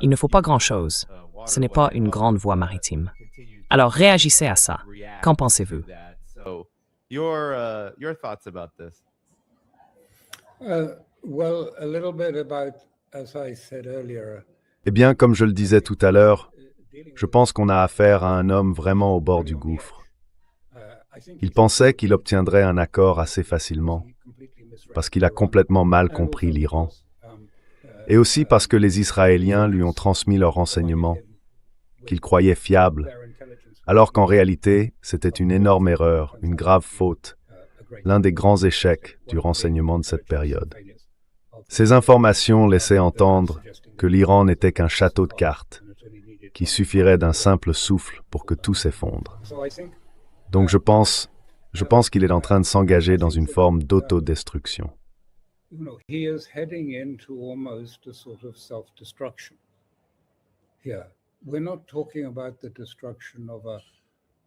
Il ne faut pas grand-chose. Ce n'est pas une grande voie maritime. Alors réagissez à ça. Qu'en pensez-vous? Eh bien, comme je le disais tout à l'heure, je pense qu'on a affaire à un homme vraiment au bord du gouffre. Il pensait qu'il obtiendrait un accord assez facilement, parce qu'il a complètement mal compris l'Iran, et aussi parce que les Israéliens lui ont transmis leurs renseignements, qu'il croyait fiables, alors qu'en réalité, c'était une énorme erreur, une grave faute, l'un des grands échecs du renseignement de cette période. Ces informations laissaient entendre que l'Iran n'était qu'un château de cartes, qui suffirait d'un simple souffle pour que tout s'effondre. Donc je pense qu'il est en train de s'engager dans une forme d'autodestruction.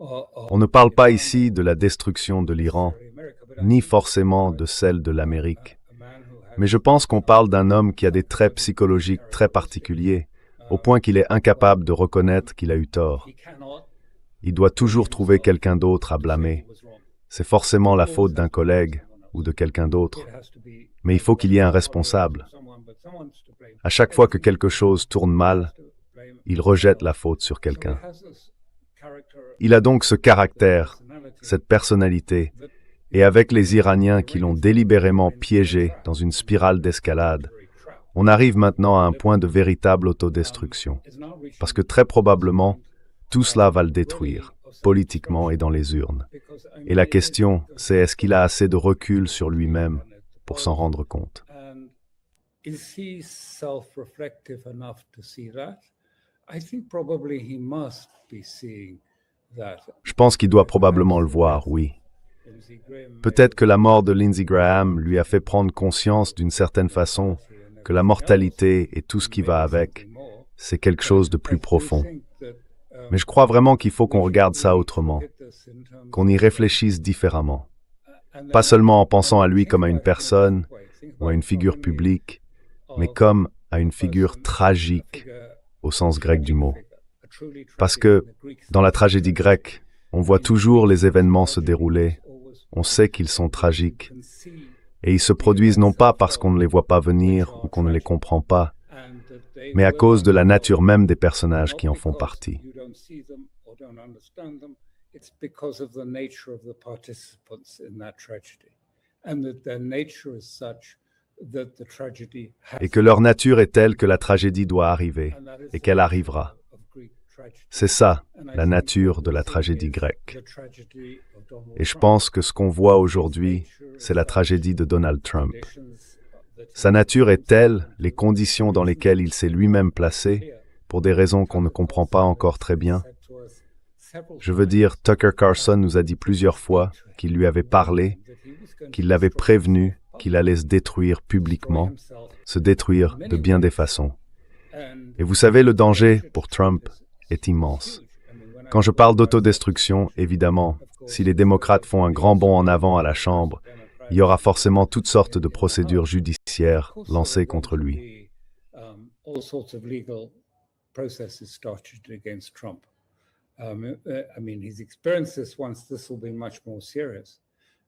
On ne parle pas ici de la destruction de l'Iran, ni forcément de celle de l'Amérique. Mais je pense qu'on parle d'un homme qui a des traits psychologiques très particuliers, au point qu'il est incapable de reconnaître qu'il a eu tort. Il doit toujours trouver quelqu'un d'autre à blâmer. C'est forcément la faute d'un collègue ou de quelqu'un d'autre. Mais il faut qu'il y ait un responsable. À chaque fois que quelque chose tourne mal, il rejette la faute sur quelqu'un. Il a donc ce caractère, cette personnalité, et avec les Iraniens qui l'ont délibérément piégé dans une spirale d'escalade, on arrive maintenant à un point de véritable autodestruction. Parce que très probablement, tout cela va le détruire, politiquement et dans les urnes. Et la question, c'est est-ce qu'il a assez de recul sur lui-même pour s'en rendre compte? Je pense qu'il doit probablement le voir, oui. Peut-être que la mort de Lindsey Graham lui a fait prendre conscience d'une certaine façon que la mortalité et tout ce qui va avec, c'est quelque chose de plus profond. Mais je crois vraiment qu'il faut qu'on regarde ça autrement, qu'on y réfléchisse différemment. Pas seulement en pensant à lui comme à une personne ou à une figure publique, mais comme à une figure tragique au sens grec du mot. Parce que, dans la tragédie grecque, on voit toujours les événements se dérouler, on sait qu'ils sont tragiques, et ils se produisent non pas parce qu'on ne les voit pas venir ou qu'on ne les comprend pas, mais à cause de la nature même des personnages qui en font partie. Et que leur nature est telle que la tragédie doit arriver, et qu'elle arrivera. C'est ça, la nature de la tragédie grecque. Et je pense que ce qu'on voit aujourd'hui, c'est la tragédie de Donald Trump. Sa nature est telle, les conditions dans lesquelles il s'est lui-même placé, pour des raisons qu'on ne comprend pas encore très bien. Je veux dire, Tucker Carlson nous a dit plusieurs fois qu'il lui avait parlé, qu'il l'avait prévenu qu'il allait se détruire publiquement, se détruire de bien des façons. Et vous savez, le danger pour Trump est immense. Quand je parle d'autodestruction, évidemment, si les démocrates font un grand bond en avant à la Chambre, il y aura forcément toutes sortes de procédures judiciaires lancées contre lui.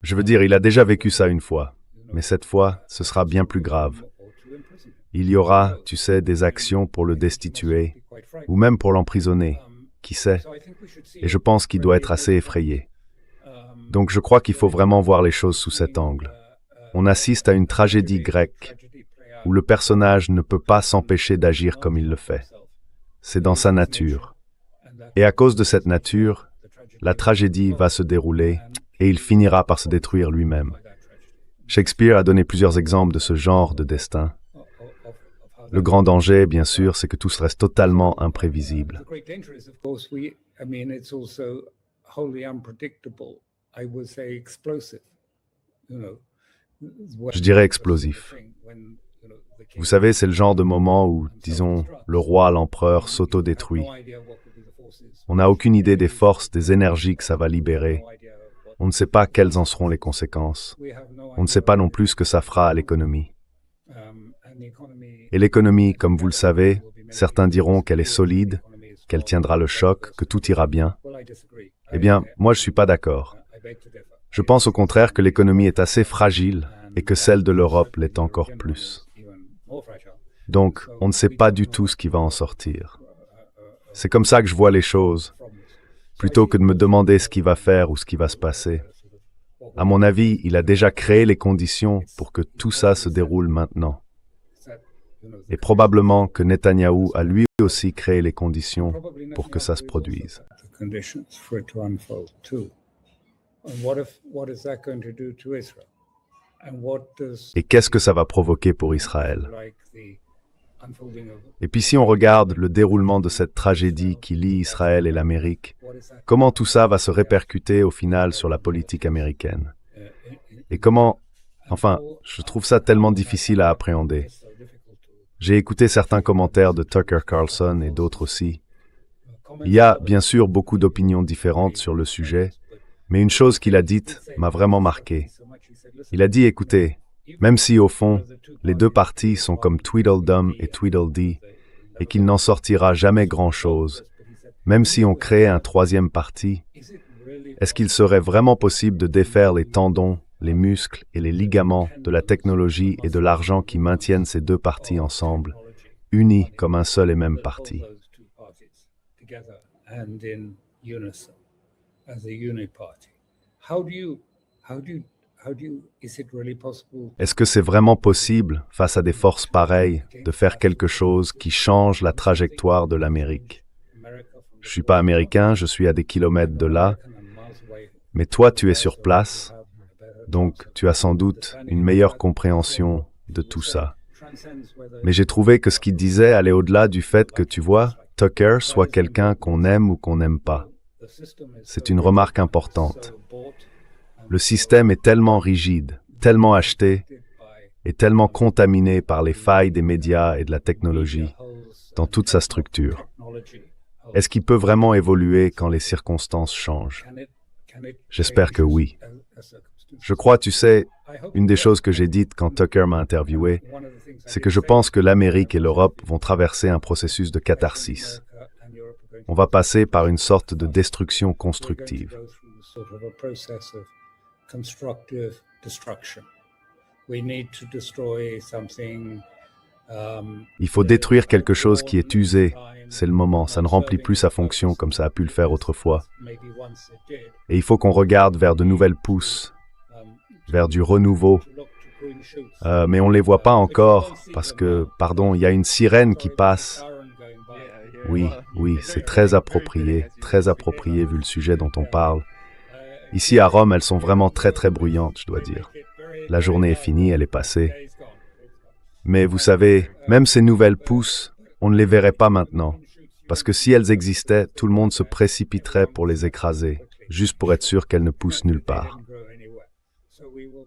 Je veux dire, il a déjà vécu ça une fois, mais cette fois, ce sera bien plus grave. Il y aura, tu sais, des actions pour le destituer, ou même pour l'emprisonner, qui sait, et je pense qu'il doit être assez effrayé. Donc je crois qu'il faut vraiment voir les choses sous cet angle. On assiste à une tragédie grecque, où le personnage ne peut pas s'empêcher d'agir comme il le fait. C'est dans sa nature. Et à cause de cette nature, la tragédie va se dérouler, et il finira par se détruire lui-même. Shakespeare a donné plusieurs exemples de ce genre de destin. Le grand danger, bien sûr, c'est que tout reste totalement imprévisible. Je dirais explosif. Vous savez, c'est le genre de moment où, disons, le roi, l'empereur s'autodétruit. On n'a aucune idée des forces, des énergies que ça va libérer. On ne sait pas quelles en seront les conséquences. On ne sait pas non plus ce que ça fera à l'économie. Et l'économie, comme vous le savez, certains diront qu'elle est solide, qu'elle tiendra le choc, que tout ira bien. Eh bien, moi je ne suis pas d'accord. Je pense au contraire que l'économie est assez fragile et que celle de l'Europe l'est encore plus. Donc, on ne sait pas du tout ce qui va en sortir. C'est comme ça que je vois les choses, plutôt que de me demander ce qu'il va faire ou ce qui va se passer. À mon avis, il a déjà créé les conditions pour que tout ça se déroule maintenant. Et probablement que Netanyahou a lui aussi créé les conditions pour que ça se produise. Et qu'est-ce que ça va provoquer pour Israël? Et puis si on regarde le déroulement de cette tragédie qui lie Israël et l'Amérique, comment tout ça va se répercuter au final sur la politique américaine? Et comment... Enfin, je trouve ça tellement difficile à appréhender. J'ai écouté certains commentaires de Tucker Carlson et d'autres aussi. Il y a bien sûr beaucoup d'opinions différentes sur le sujet, mais une chose qu'il a dite m'a vraiment marqué. Il a dit, écoutez, même si au fond, les deux partis sont comme Tweedledum et Tweedledee, et qu'il n'en sortira jamais grand-chose, même si on créait un troisième parti, est-ce qu'il serait vraiment possible de défaire les tendons, les muscles et les ligaments de la technologie et de l'argent qui maintiennent ces deux partis ensemble, unis comme un seul et même parti? Est-ce que c'est vraiment possible, face à des forces pareilles, de faire quelque chose qui change la trajectoire de l'Amérique? Je ne suis pas américain, je suis à des kilomètres de là, mais toi tu es sur place, donc tu as sans doute une meilleure compréhension de tout ça. Mais j'ai trouvé que ce qu'il disait allait au-delà du fait que, tu vois, Tucker soit quelqu'un qu'on aime ou qu'on n'aime pas. C'est une remarque importante. Le système est tellement rigide, tellement acheté et tellement contaminé par les failles des médias et de la technologie dans toute sa structure. Est-ce qu'il peut vraiment évoluer quand les circonstances changent? J'espère que oui. Je crois, tu sais, une des choses que j'ai dites quand Tucker m'a interviewé, c'est que je pense que l'Amérique et l'Europe vont traverser un processus de catharsis. On va passer par une sorte de destruction constructive. Il faut détruire quelque chose qui est usé. C'est le moment, ça ne remplit plus sa fonction comme ça a pu le faire autrefois. Et il faut qu'on regarde vers de nouvelles pousses, vers du renouveau. Mais on ne les voit pas encore parce que, pardon, il y a une sirène qui passe. Oui, c'est très approprié vu le sujet dont on parle. Ici à Rome, elles sont vraiment très très bruyantes, je dois dire. La journée est finie, elle est passée. Mais vous savez, même ces nouvelles pousses, on ne les verrait pas maintenant. Parce que si elles existaient, tout le monde se précipiterait pour les écraser, juste pour être sûr qu'elles ne poussent nulle part.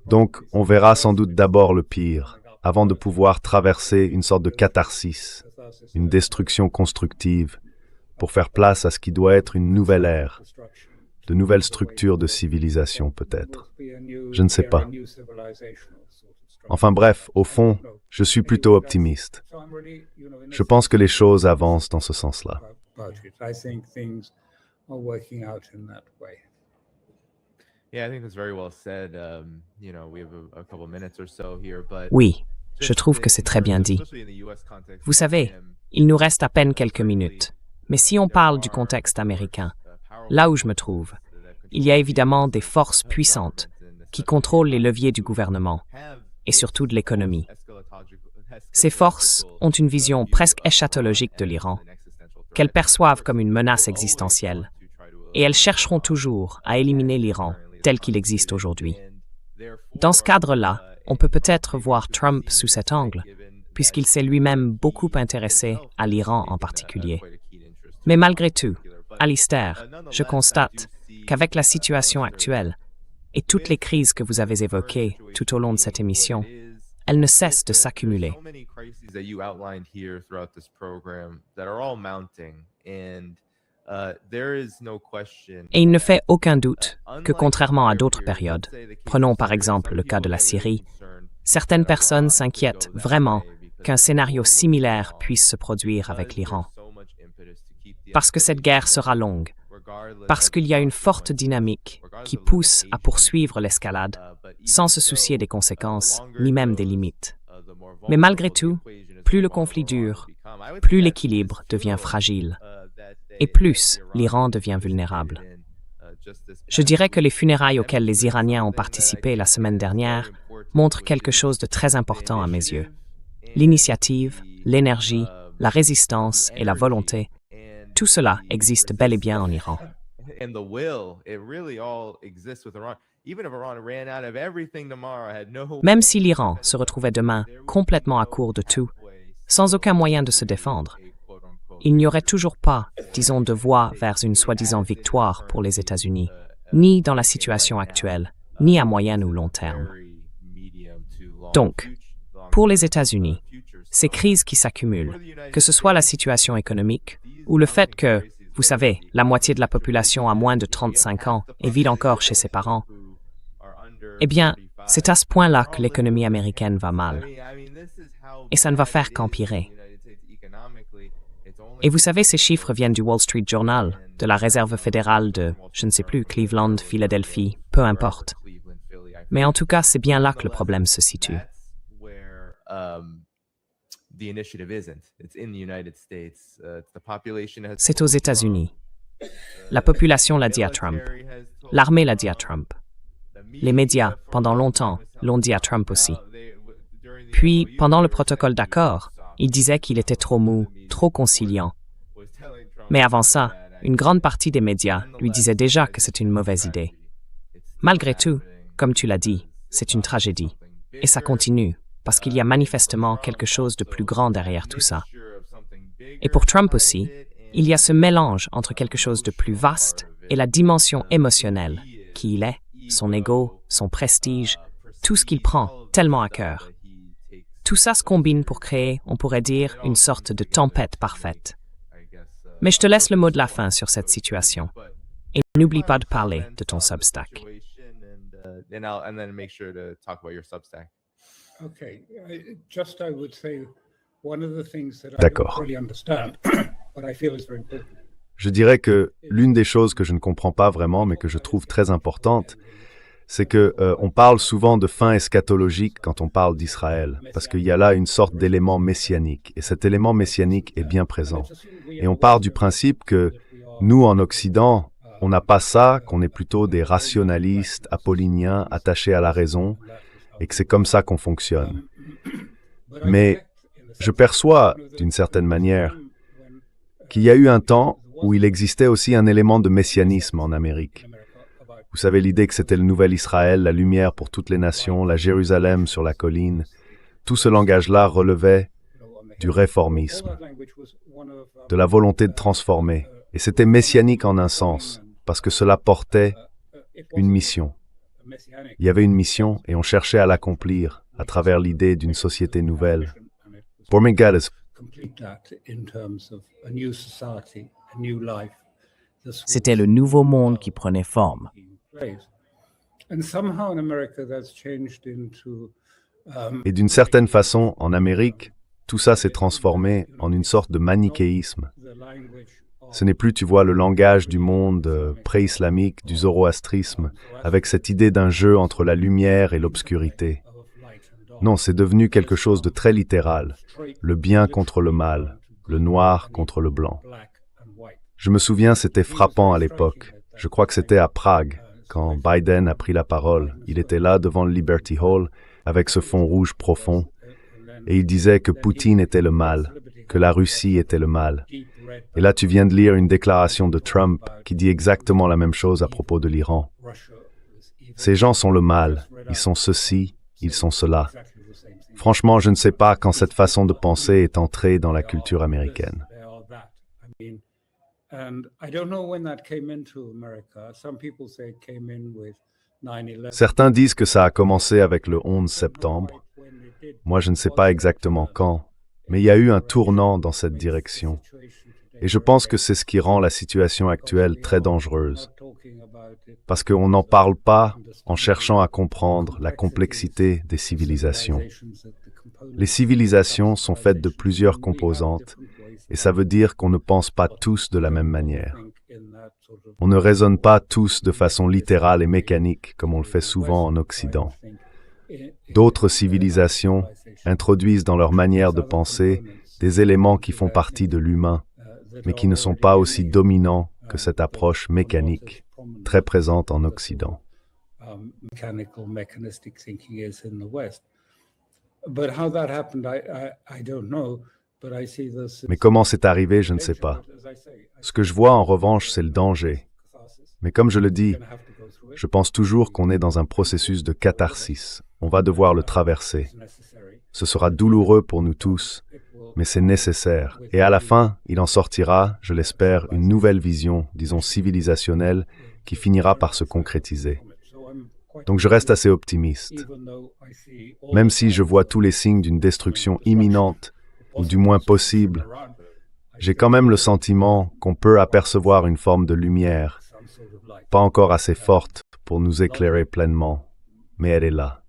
Donc, on verra sans doute d'abord le pire, avant de pouvoir traverser une sorte de catharsis, une destruction constructive, pour faire place à ce qui doit être une nouvelle ère, de nouvelles structures de civilisation peut-être. Je ne sais pas. Enfin bref, au fond, je suis plutôt optimiste. Je pense que les choses avancent dans ce sens-là. Oui, je trouve que c'est très bien dit. Vous savez, il nous reste à peine quelques minutes. Mais si on parle du contexte américain, là où je me trouve, il y a évidemment des forces puissantes qui contrôlent les leviers du gouvernement et surtout de l'économie. Ces forces ont une vision presque eschatologique de l'Iran, qu'elles perçoivent comme une menace existentielle, et elles chercheront toujours à éliminer l'Iran tel qu'il existe aujourd'hui. Dans ce cadre-là, on peut peut-être voir Trump sous cet angle, puisqu'il s'est lui-même beaucoup intéressé à l'Iran en particulier. Mais malgré tout, Alistair, je constate qu'avec la situation actuelle et toutes les crises que vous avez évoquées tout au long de cette émission, elles ne cessent de s'accumuler. Et il ne fait aucun doute que, contrairement à d'autres périodes, prenons par exemple le cas de la Syrie, certaines personnes s'inquiètent vraiment qu'un scénario similaire puisse se produire avec l'Iran. Parce que cette guerre sera longue, parce qu'il y a une forte dynamique qui pousse à poursuivre l'escalade sans se soucier des conséquences ni même des limites. Mais malgré tout, plus le conflit dure, plus l'équilibre devient fragile et plus l'Iran devient vulnérable. Je dirais que les funérailles auxquelles les Iraniens ont participé la semaine dernière montrent quelque chose de très important à mes yeux. L'initiative, l'énergie, la résistance et la volonté, tout cela existe bel et bien en Iran. Même si l'Iran se retrouvait demain complètement à court de tout, sans aucun moyen de se défendre, il n'y aurait toujours pas, disons, de voie vers une soi-disant victoire pour les États-Unis, ni dans la situation actuelle, ni à moyen ou long terme. Donc, pour les États-Unis, ces crises qui s'accumulent, que ce soit la situation économique ou le fait que, vous savez, la moitié de la population a moins de 35 ans et vit encore chez ses parents, eh bien, c'est à ce point-là que l'économie américaine va mal. Et ça ne va faire qu'empirer. Et vous savez, ces chiffres viennent du Wall Street Journal, de la Réserve fédérale de, je ne sais plus, Cleveland, Philadelphie, peu importe. Mais en tout cas, c'est bien là que le problème se situe. C'est aux États-Unis. La population l'a dit à Trump. L'armée l'a dit à Trump. Les médias, pendant longtemps, l'ont dit à Trump aussi. Puis, pendant le protocole d'accord, il disait qu'il était trop mou, trop conciliant. Mais avant ça, une grande partie des médias lui disaient déjà que c'est une mauvaise idée. Malgré tout, comme tu l'as dit, c'est une tragédie. Et ça continue, parce qu'il y a manifestement quelque chose de plus grand derrière tout ça. Et pour Trump aussi, il y a ce mélange entre quelque chose de plus vaste et la dimension émotionnelle, qui il est, son ego, son prestige, tout ce qu'il prend tellement à cœur. Tout ça se combine pour créer, on pourrait dire, une sorte de tempête parfaite. Mais je te laisse le mot de la fin sur cette situation. Et n'oublie pas de parler de ton Substack. D'accord. Je dirais que l'une des choses que je ne comprends pas vraiment, mais que je trouve très importante, c'est que on parle souvent de fin eschatologique quand on parle d'Israël, parce qu'il y a là une sorte d'élément messianique, et cet élément messianique est bien présent. Et on part du principe que nous, en Occident, on n'a pas ça, qu'on est plutôt des rationalistes, apolliniens, attachés à la raison, et que c'est comme ça qu'on fonctionne. Mais je perçois, d'une certaine manière, qu'il y a eu un temps où il existait aussi un élément de messianisme en Amérique. Vous savez, l'idée que c'était le nouvel Israël, la lumière pour toutes les nations, la Jérusalem sur la colline, Tout ce langage-là relevait du réformisme, de la volonté de transformer. Et c'était messianique en un sens, parce que cela portait une mission. Il y avait une mission et on cherchait à l'accomplir à travers l'idée d'une société nouvelle. Pour Mingadas, C'était le nouveau monde qui prenait forme. et d'une certaine façon, en Amérique, tout ça s'est transformé en une sorte de manichéisme. Ce n'est plus, tu vois, le langage du monde pré-islamique, du zoroastrisme, avec cette idée d'un jeu entre la lumière et l'obscurité. Non, c'est devenu quelque chose de très littéral, le bien contre le mal, le noir contre le blanc. Je me souviens, c'était frappant à l'époque. Je crois que c'était à Prague, quand Biden a pris la parole. Il était là devant le Liberty Hall, avec ce fond rouge profond, et il disait que Poutine était le mal, que la Russie était le mal. Et là, tu viens de lire une déclaration de Trump qui dit exactement la même chose à propos de l'Iran. Ces gens sont le mal, ils sont ceci, ils sont cela. Franchement, je ne sais pas quand cette façon de penser est entrée dans la culture américaine. Certains disent que ça a commencé avec le 11 septembre. Moi, je ne sais pas exactement quand, mais il y a eu un tournant dans cette direction. Et je pense que c'est ce qui rend la situation actuelle très dangereuse. Parce qu'on n'en parle pas en cherchant à comprendre la complexité des civilisations. Les civilisations sont faites de plusieurs composantes, et ça veut dire qu'on ne pense pas tous de la même manière. On ne raisonne pas tous de façon littérale et mécanique, comme on le fait souvent en Occident. D'autres civilisations introduisent dans leur manière de penser des éléments qui font partie de l'humain, mais qui ne sont pas aussi dominants que cette approche mécanique, très présente en Occident. Mais comment c'est arrivé, je ne sais pas. Ce que je vois en revanche, c'est le danger. Mais comme je le dis, je pense toujours qu'on est dans un processus de catharsis. On va devoir le traverser. Ce sera douloureux pour nous tous, mais c'est nécessaire. Et à la fin, il en sortira, je l'espère, une nouvelle vision, disons civilisationnelle, qui finira par se concrétiser. Donc je reste assez optimiste. Même si je vois tous les signes d'une destruction imminente, ou du moins possible, j'ai quand même le sentiment qu'on peut apercevoir une forme de lumière, pas encore assez forte pour nous éclairer pleinement, mais elle est là.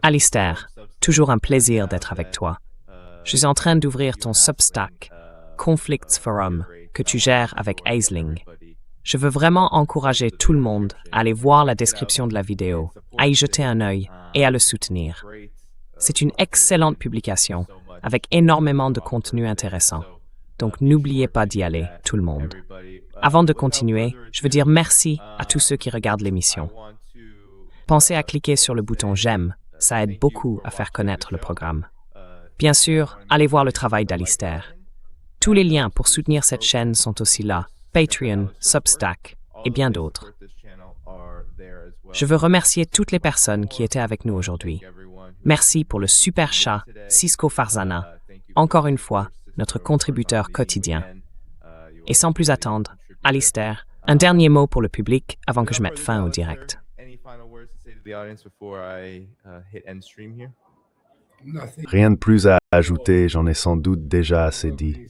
Alistair, toujours un plaisir d'être avec toi. Je suis en train d'ouvrir ton Substack, Conflicts Forum, que tu gères avec Aisling. Je veux vraiment encourager tout le monde à aller voir la description de la vidéo, à y jeter un œil et à le soutenir. C'est une excellente publication, avec énormément de contenu intéressant. Donc n'oubliez pas d'y aller, tout le monde. Avant de continuer, je veux dire merci à tous ceux qui regardent l'émission. Pensez à cliquer sur le bouton « J'aime », ça aide beaucoup à faire connaître le programme. Bien sûr, allez voir le travail d'Alistair. Tous les liens pour soutenir cette chaîne sont aussi là, Patreon, Substack et bien d'autres. Je veux remercier toutes les personnes qui étaient avec nous aujourd'hui. Merci pour le super chat, Cisco Farzana, encore une fois, notre contributeur quotidien. Et sans plus attendre, Alistair, un dernier mot pour le public avant que je mette fin au direct. Rien de plus à ajouter, j'en ai sans doute déjà assez dit.